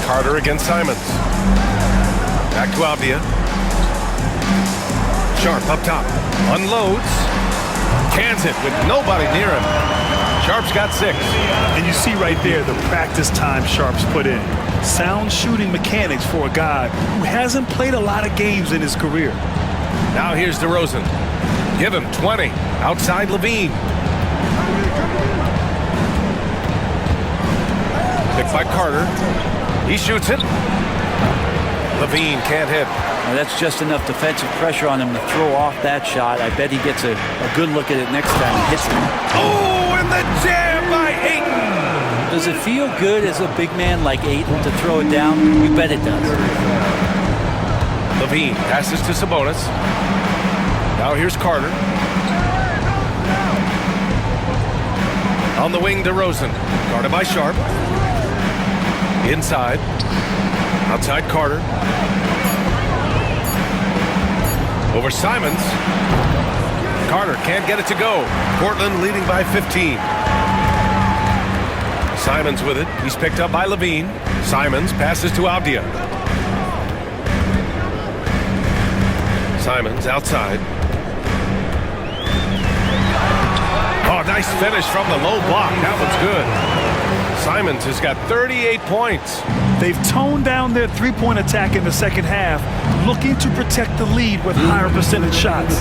Carter against Simons. Back to Avdia. Sharp up top. Unloads. Cans it with nobody near him. Sharp's got 6. And you see right there the practice time Sharp's put in. Sound shooting mechanics for a guy who hasn't played a lot of games in his career. Now here's DeRozan. Give him 20. Outside Levine. Picked by Carter. He shoots it. Levine can't hit. Now that's just enough defensive pressure on him to throw off that shot. I bet he gets a good look at it next time and hits it. Oh, and the jam by Ayton. Does it feel good as a big man like Ayton to throw it down? You bet it does. Levine passes to Sabonis. Now here's Carter. On the wing, DeRozan. Guarded by Sharp. Inside. Outside Carter. Over Simons. Carter can't get it to go. Portland leading by 15. Simons with it. He's picked up by Levine. Simons passes to Avdia. Simons outside. Oh, nice finish from the low block. That one's good. Simons has got 38 points. They've toned down their three-point attack in the second half, looking to protect the lead with higher percentage shots.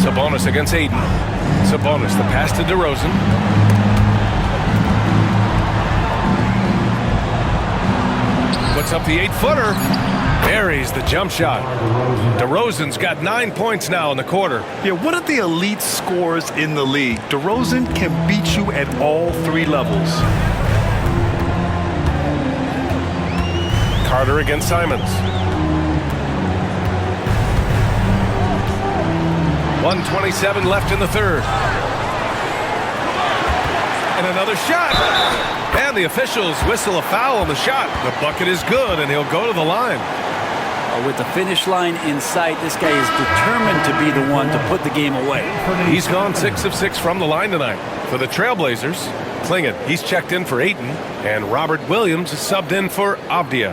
Sabonis against Ayton. Sabonis, the pass to DeRozan. Puts up the 8-footer. Buries the jump shot. DeRozan's got 9 points now in the quarter. Yeah, one of the elite scorers in the league. DeRozan can beat you at all 3 levels. Carter against Simons. 1:27 left in the third. And another shot. And the officials whistle a foul on the shot. The bucket is good, and he'll go to the line. With the finish line in sight, this guy is determined to be the one to put the game away. He's gone 6 of 6 from the line tonight. For the Trailblazers, Klingon, he's checked in for Ayton, and Robert Williams is subbed in for Avdia.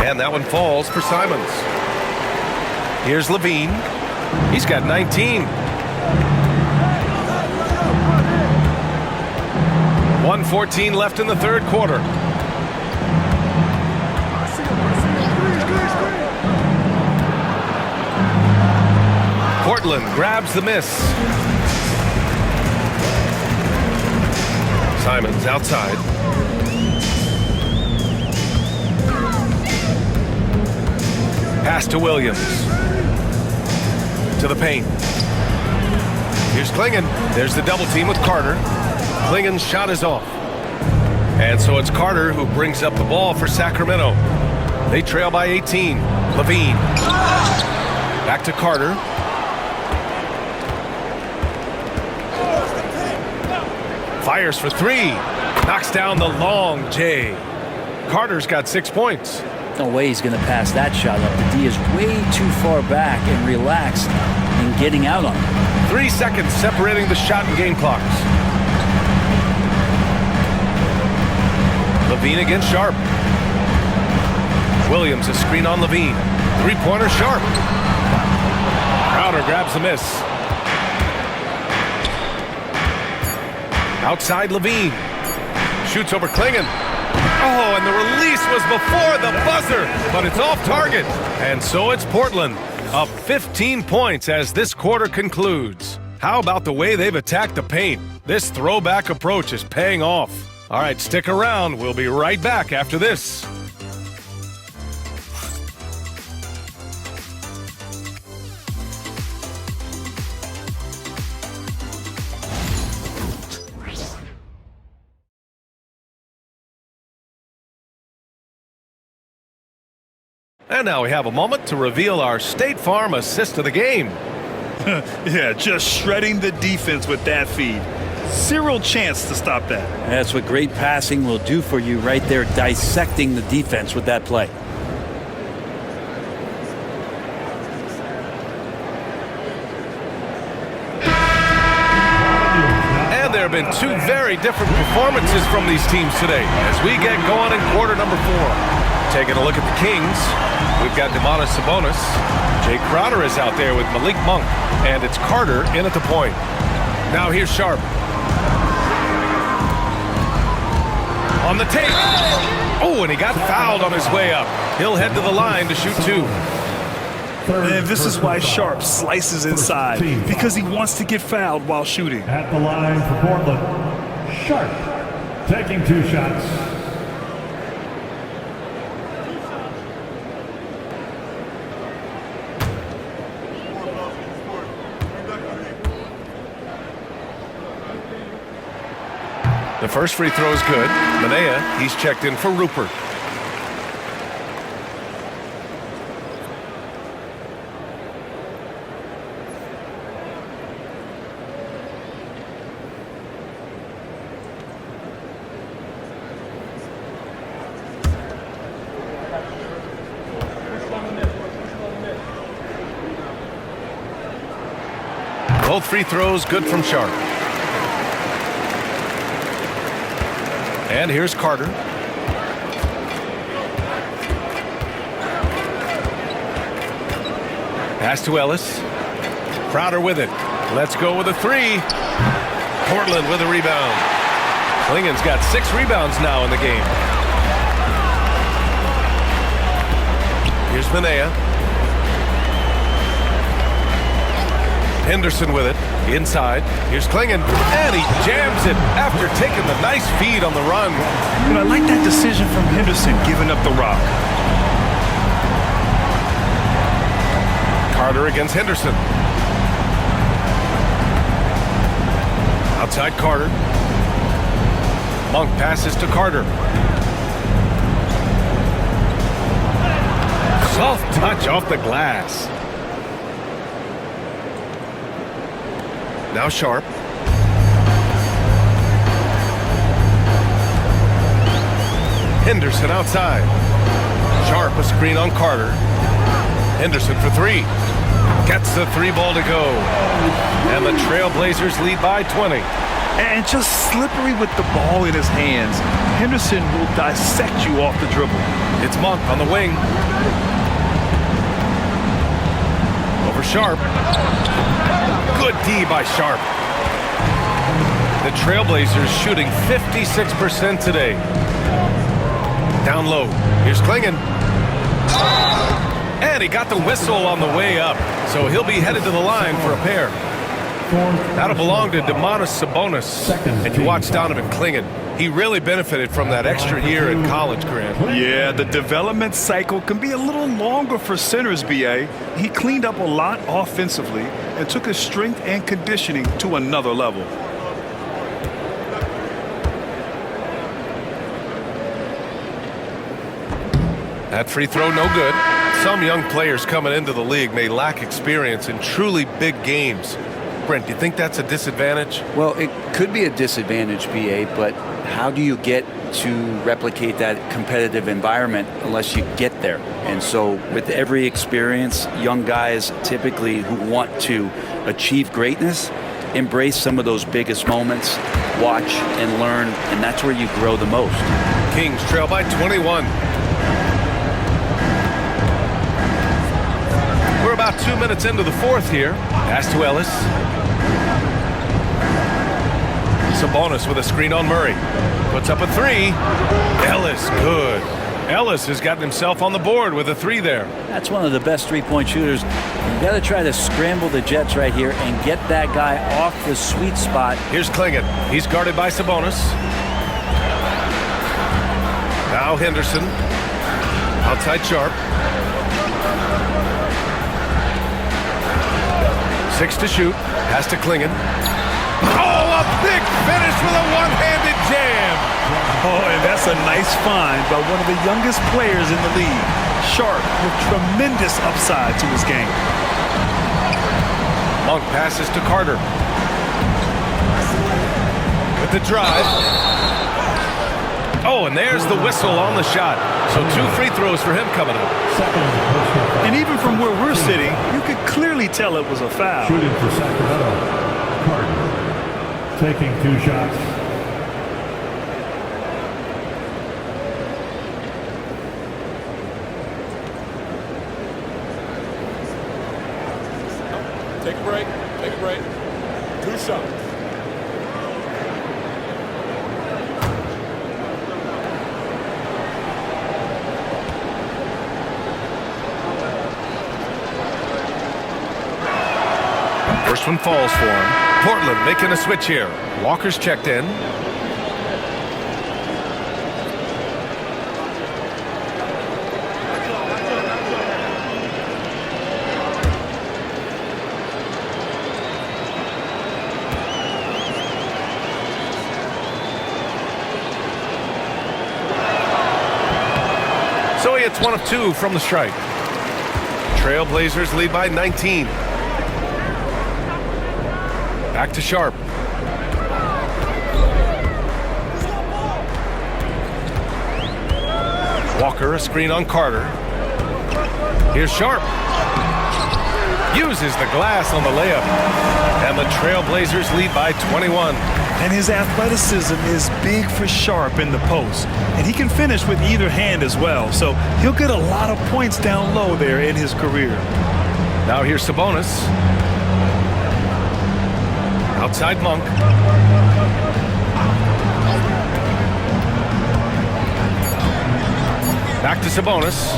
And that one falls for Simons. Here's Levine. He's got 19. 1:14 left in the third quarter. Portland grabs the miss. Simons outside. Pass to Williams. To the paint. Here's Klingon. There's the double team with Carter. Klingon's shot is off. And so it's Carter who brings up the ball for Sacramento. They trail by 18. Levine. Back to Carter. Fires for 3. Knocks down the long J. Carter's got 6 points. No way he's going to pass that shot up. The D is way too far back and relaxed in getting out on it. 3 seconds separating the shot and game clocks. Levine against Sharp. Williams a screen on Levine. 3-pointer Sharp. Crowder grabs the miss. Outside Levine. Shoots over Klingon. Oh, and the release was before the buzzer, but it's off target. And so it's Portland, up 15 points as this quarter concludes. How about the way they've attacked the paint? This throwback approach is paying off. All right, stick around. We'll be right back after this. And now we have a moment to reveal our State Farm assist of the game. Yeah, just shredding the defense with that feed. Zero chance to stop that. That's what great passing will do for you right there, dissecting the defense with that play. And there have been two very different performances from these teams today as we get going in quarter number 4. Taking a look at the Kings, we've got Domantas Sabonis. Jay Crowder is out there with Malik Monk, and it's Carter in at the point. Now here's Sharp. On the tape. Oh, and he got fouled on his way up. He'll head to the line to shoot 2. And this is why Sharp slices inside, because he wants to get fouled while shooting. At the line for Portland, Sharp taking 2 shots. The first free throw is good. Manea, he's checked in for Rupert. Both free throws good from Sharp. And here's Carter. Pass to Ellis. Crowder with it. Let's go with a 3. Portland with a rebound. Klingen's got 6 rebounds now in the game. Here's Manea. Henderson with it. Inside. Here's Klingen. And he jams it after taking the nice feed on the run. I like that decision from Henderson, giving up the rock. Carter against Henderson. Outside Carter. Monk passes to Carter. Soft touch off the glass. Now Sharp. Henderson outside. Sharp a screen on Carter. Henderson for 3. Gets the 3 ball to go. And the Trailblazers lead by 20. And just slippery with the ball in his hands. Henderson will dissect you off the dribble. It's Monk on the wing. Over Sharp. Good D by Sharp. The Trailblazers shooting 56% today. Down low. Here's Klingen. And he got the whistle on the way up, so he'll be headed to the line for a pair. That'll belong to Domantas Sabonis. And you watch Donovan Klingen. He really benefited from that extra year in college, Grant. Yeah, the development cycle can be a little longer for centers, B.A. He cleaned up a lot offensively and took his strength and conditioning to another level. That free throw no good. Some young players coming into the league may lack experience in truly big games. Brent, do you think that's a disadvantage? Well, it could be a disadvantage, BA, but how do you get to replicate that competitive environment unless you get there? And so with every experience, young guys typically who want to achieve greatness embrace some of those biggest moments, watch and learn, and that's where you grow the most. Kings trail by 21. We're about 2 minutes into the fourth here. Pass to Ellis. Sabonis with a screen on Murray. Puts up a 3. Ellis, good. Ellis has gotten himself on the board with a 3 there. That's one of the best three-point shooters. You got to try to scramble the Jets right here and get that guy off the sweet spot. Here's Klingen. He's guarded by Sabonis. Now Henderson. Outside Sharp. 6 to shoot. Pass to Klingon. Oh, a big finish with a one-handed jam. Oh, and that's a nice find by one of the youngest players in the league. Sharp with tremendous upside to his game. Monk passes to Carter. With the drive. Oh, and there's the whistle on the shot. So 2 free throws for him coming up. And even from where we're sitting, you could clearly tell it was a foul. Shooting for Sacramento, Carter. Taking 2 shots. Take a break. Take a break. 2 shots. First one falls for him. Portland making a switch here. Walker's checked in. So he hits 1 of 2 from the stripe. Trailblazers lead by 19. Back to Sharp. Walker, a screen on Carter. Here's Sharp. Uses the glass on the layup. And the Trailblazers lead by 21. And his athleticism is big for Sharp in the post. And he can finish with either hand as well. So he'll get a lot of points down low there in his career. Now here's Sabonis. Outside Monk. Back to Sabonis.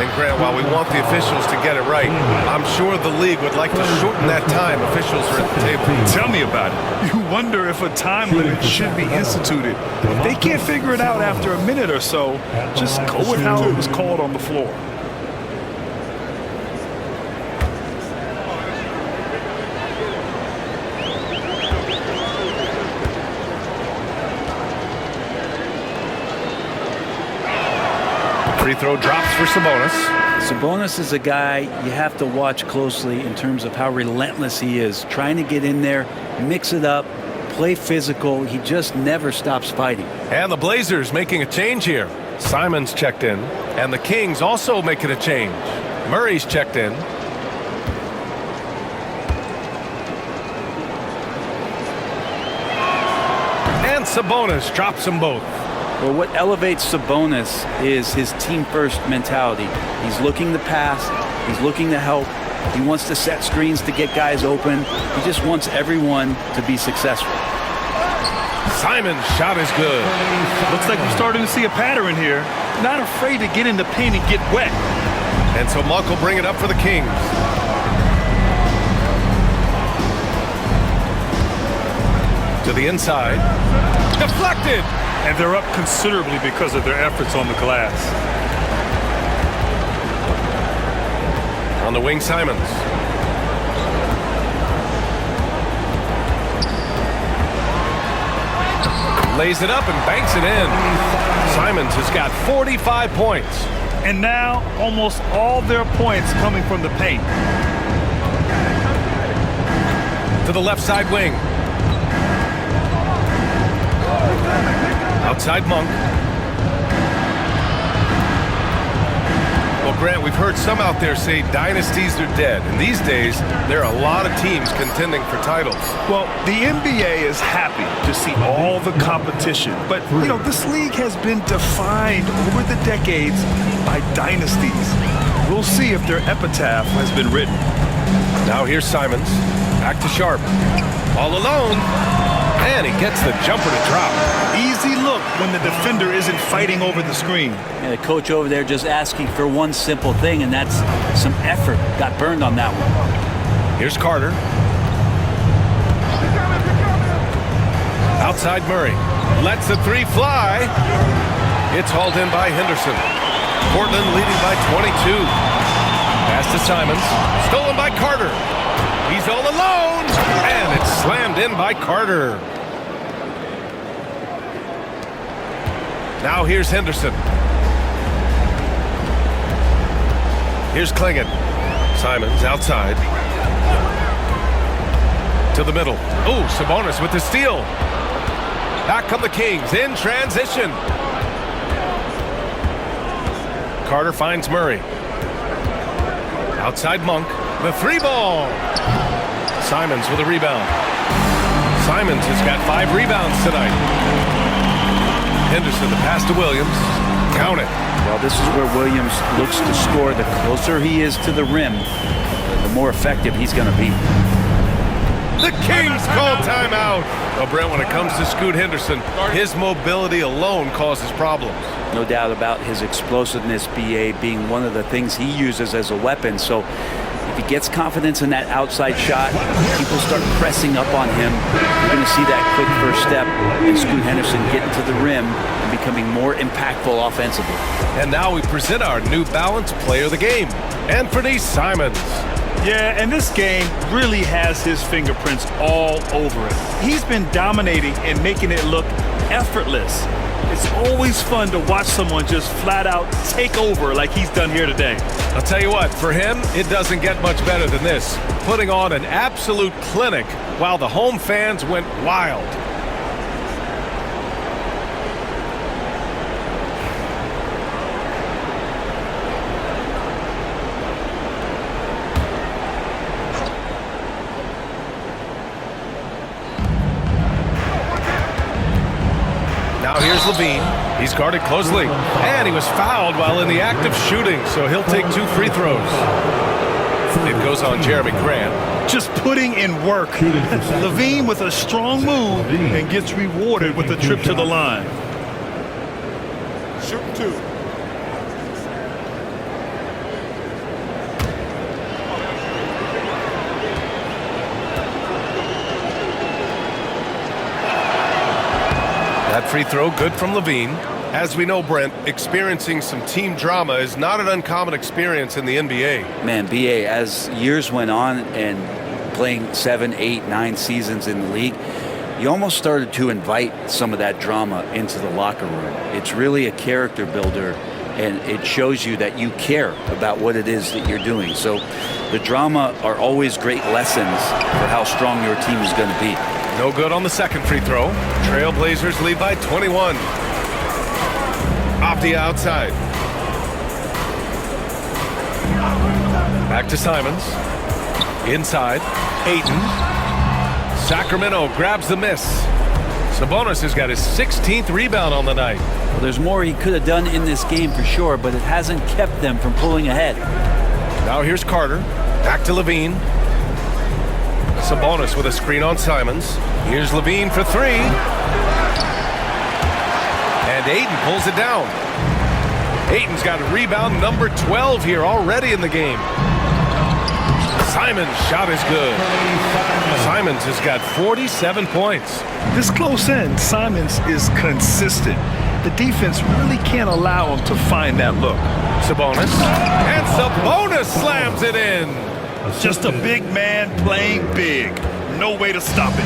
And Grant, while we want the officials to get it right, I'm sure the league would like to shorten that time officials are at the table. Tell me about it. You wonder if a time limit should be instituted. If they can't figure it out after a minute or so, just go with how it was called on the floor. Free throw drops for Sabonis. Sabonis is a guy you have to watch closely in terms of how relentless he is. Trying to get in there, mix it up, play physical. He just never stops fighting. And the Blazers making a change here. Simon's checked in. And the Kings also making a change. Murray's checked in. And Sabonis drops them both. Well, what elevates Sabonis is his team-first mentality. He's looking to pass. He's looking to help. He wants to set screens to get guys open. He just wants everyone to be successful. Simon's shot is good. Looks like we're starting to see a pattern here. Not afraid to get in the paint and get wet. And so Monk will bring it up for the Kings. To the inside. Deflected. And they're up considerably because of their efforts on the glass. On the wing, Simons. Lays it up and banks it in. Simons has got 45 points. And now almost all their points coming from the paint. To the left side wing. Outside Monk. Well, Grant, we've heard some out there say dynasties are dead. And these days, there are a lot of teams contending for titles. Well, the NBA is happy to see all the competition. But, you know, this league has been defined over the decades by dynasties. We'll see if their epitaph has been written. Now here's Simons. Back to Sharp. All alone. And he gets the jumper to drop. Easy look when the defender isn't fighting over the screen. And the coach over there just asking for one simple thing, and that's some effort. Got burned on that one. Here's Carter. Outside Murray. Lets the three fly. It's hauled in by Henderson. Portland leading by 22. Pass to Simons. Stolen by Carter. He's all alone. And it's slammed in by Carter. Now here's Henderson. Here's Klingon. Simons outside. To the middle. Oh, Sabonis with the steal. Back come the Kings in transition. Carter finds Murray. Outside Monk. The three ball. Simons with a rebound. Simons has got 5 rebounds tonight. Henderson, the pass to Williams. Count it. Well, this is where Williams looks to score. The closer he is to the rim, the more effective he's going to be. The Kings call timeout. Well, Brent, when it comes to Scoot Henderson, his mobility alone causes problems. No doubt about his explosiveness, BA, being one of the things he uses as a weapon. So if he gets confidence in that outside shot, people start pressing up on him. You're going to see that quick first step and Scoot Henderson getting to the rim and becoming more impactful offensively. And now we present our New Balance Player of the Game, Anthony Simons. Yeah, and this game really has his fingerprints all over it. He's been dominating and making it look effortless. It's always fun to watch someone just flat out take over like he's done here today. I'll tell you what, for him, it doesn't get much better than this. Putting on an absolute clinic while the home fans went wild. Now here's Levine. He's guarded closely. And he was fouled while in the act of shooting, so he'll take 2 free throws. It goes on Jeremy Grant. Just putting in work. Levine with a strong move and gets rewarded with a trip to the line. Shoot 2. That free throw good from Levine. As we know, Brent, experiencing some team drama is not an uncommon experience in the NBA. Man, BA, as years went on and playing 7, 8, 9 seasons in the league, you almost started to invite some of that drama into the locker room. It's really a character builder, and it shows you that you care about what it is that you're doing. So the drama are always great lessons for how strong your team is going to be. No good on the second free throw. Trailblazers lead by 21. Abdi outside. Back to Simons. Inside. Ayton. Sacramento grabs the miss. Sabonis has got his 16th rebound on the night. Well, there's more he could have done in this game for sure, but it hasn't kept them from pulling ahead. Now here's Carter. Back to Levine. Sabonis with a screen on Simons. Here's Levine for 3. And Ayton pulls it down. Ayton's got a rebound number 12 here already in the game. Simons' shot is good. Simons has got 47 points. This close in, Simons is consistent. The defense really can't allow him to find that look. Sabonis. And Sabonis slams it in. Just a big man playing big. No way to stop it.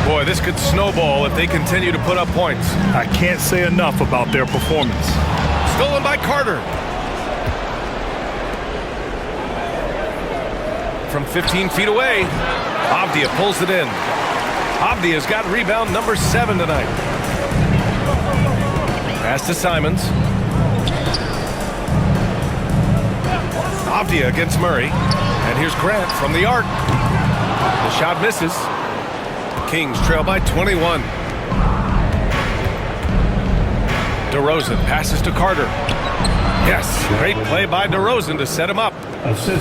Boy, this could snowball if they continue to put up points. I can't say enough about their performance. Stolen by Carter. From 15 feet away, Avdia pulls it in. Avdia's got rebound number 7 tonight. Pass to Simons. Avdia against Murray. And here's Grant from the arc. The shot misses. Kings trail by 21. DeRozan passes to Carter. Yes, great play by DeRozan to set him up.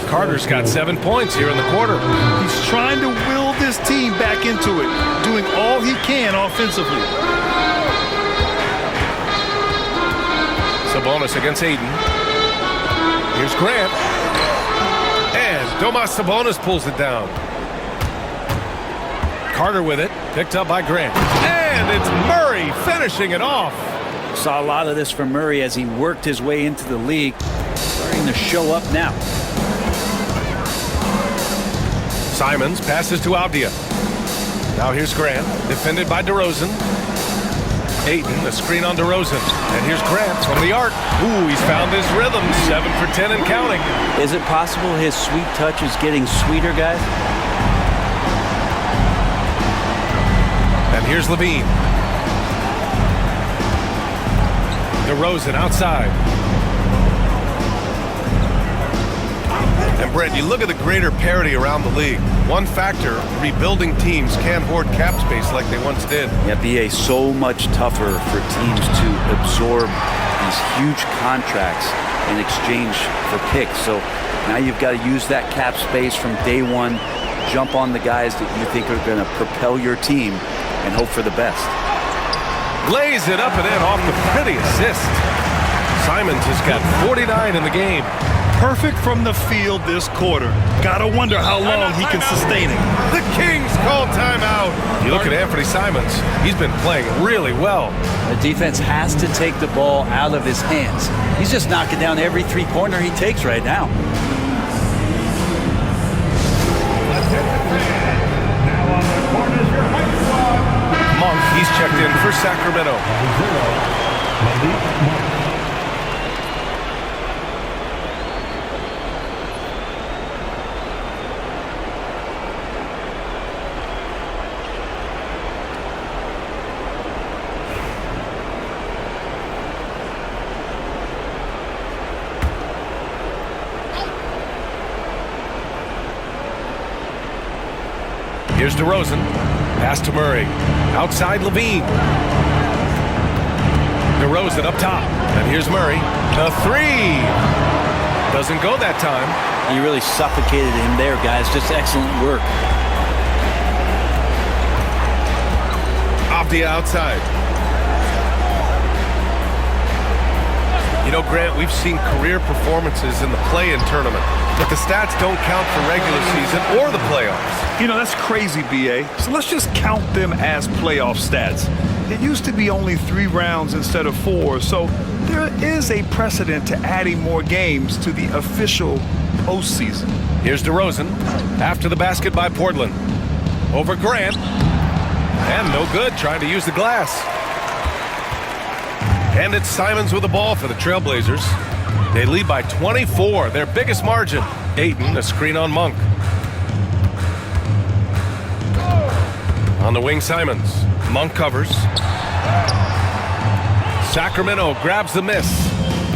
Carter's got 7 points here in the quarter. He's trying to will this team back into it, doing all he can offensively. Sabonis against Ayton. Here's Grant. And Domas Sabonis pulls it down. Carter with it, picked up by Grant. And it's Murray finishing it off. Saw a lot of this from Murray as he worked his way into the league. Starting to show up now. Simons passes to Avdia. Now here's Grant, defended by DeRozan. Ayton, a screen on DeRozan. And here's Grant from the arc. Ooh, he's found his rhythm. 7 for 10 and counting. Is it possible his sweet touch is getting sweeter, guys? And here's Levine. DeRozan outside. And Brett, you look at the greater parity around the league. One factor, rebuilding teams can't hoard cap space like they once did. Yeah, BA, so much tougher for teams to absorb these huge contracts in exchange for picks. So now you've got to use that cap space from day one, jump on the guys that you think are going to propel your team, and hope for the best. Lays it up and in off the pretty assist. Simons has got 49 in the game. Perfect from the field this quarter. Gotta wonder how long he can sustain it. The Kings call timeout. You look at Anthony Simons. He's been playing really well. The defense has to take the ball out of his hands. He's just knocking down every three-pointer he takes right now. Monk, he's checked in for Sacramento. Here's DeRozan. Pass to Murray. Outside Levine. DeRozan up top. And here's Murray. The three. Doesn't go that time. You really suffocated him there, guys. Just excellent work. Avdia outside. You know, Grant, we've seen career performances in the play-in tournament, but the stats don't count for regular season or the playoffs. You know, that's crazy, BA. So let's just count them as playoff stats. It used to be only 3 rounds instead of 4, so there is a precedent to adding more games to the official postseason. Here's DeRozan after the basket by Portland. Over Grant. And no good, trying to use the glass. And it's Simons with the ball for the Trailblazers. They lead by 24, their biggest margin. Ayton, a screen on Monk. On the wing, Simons. Monk covers. Sacramento grabs the miss.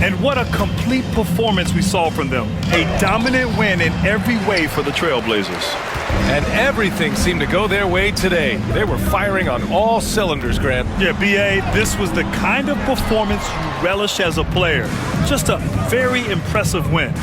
And what a complete performance we saw from them. A dominant win in every way for the Trailblazers. And everything seemed to go their way today. They were firing on all cylinders, Grant. Yeah, BA, this was the kind of performance you relish as a player. Just a very impressive win.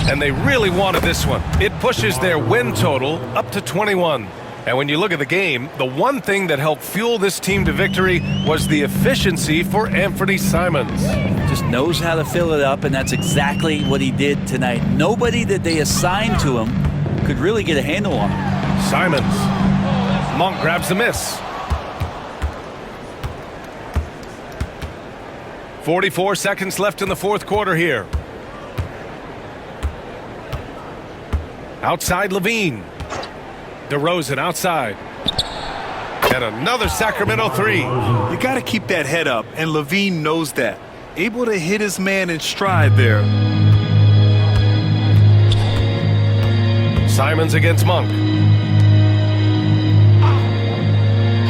And they really wanted this one. It pushes their win total up to 21. And when you look at the game, the one thing that helped fuel this team to victory was the efficiency for Anthony Simons. Just knows how to fill it up, and that's exactly what he did tonight. Nobody that they assigned to him could really get a handle on him. Simons. Monk grabs the miss. 44 seconds left in the fourth quarter here. Outside Levine. DeRozan outside. And another Sacramento three. You got to keep that head up, and Levine knows that. Able to hit his man in stride there. Simons against Monk.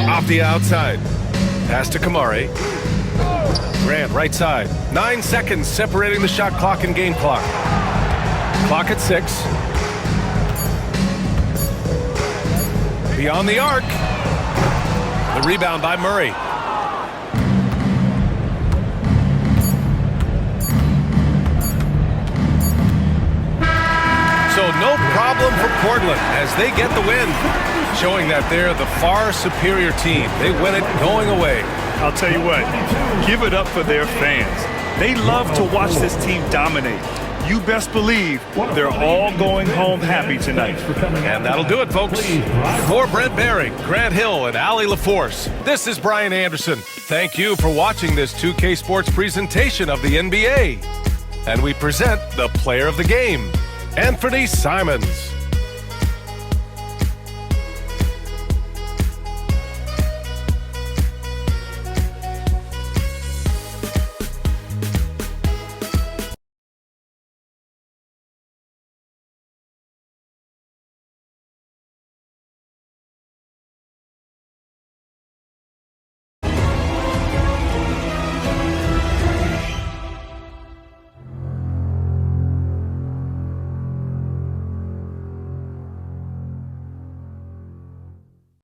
Off the outside. Pass to Kamari. Grant right side. 9 seconds separating the shot clock and game clock. Clock at 6. Beyond the arc. The rebound by Murray. So no problem for Portland as they get the win, showing that they're the far superior team. They win it going away. I'll tell you what, give it up for their fans. They love to watch this team dominate. you best believe they're all going home happy tonight. And that'll do it, folks. For Brent Baring, Grant Hill, and Allie LaForce, this is Brian Anderson. Thank you for watching this 2K Sports presentation of the NBA. And we present the player of the game, Anthony Simons.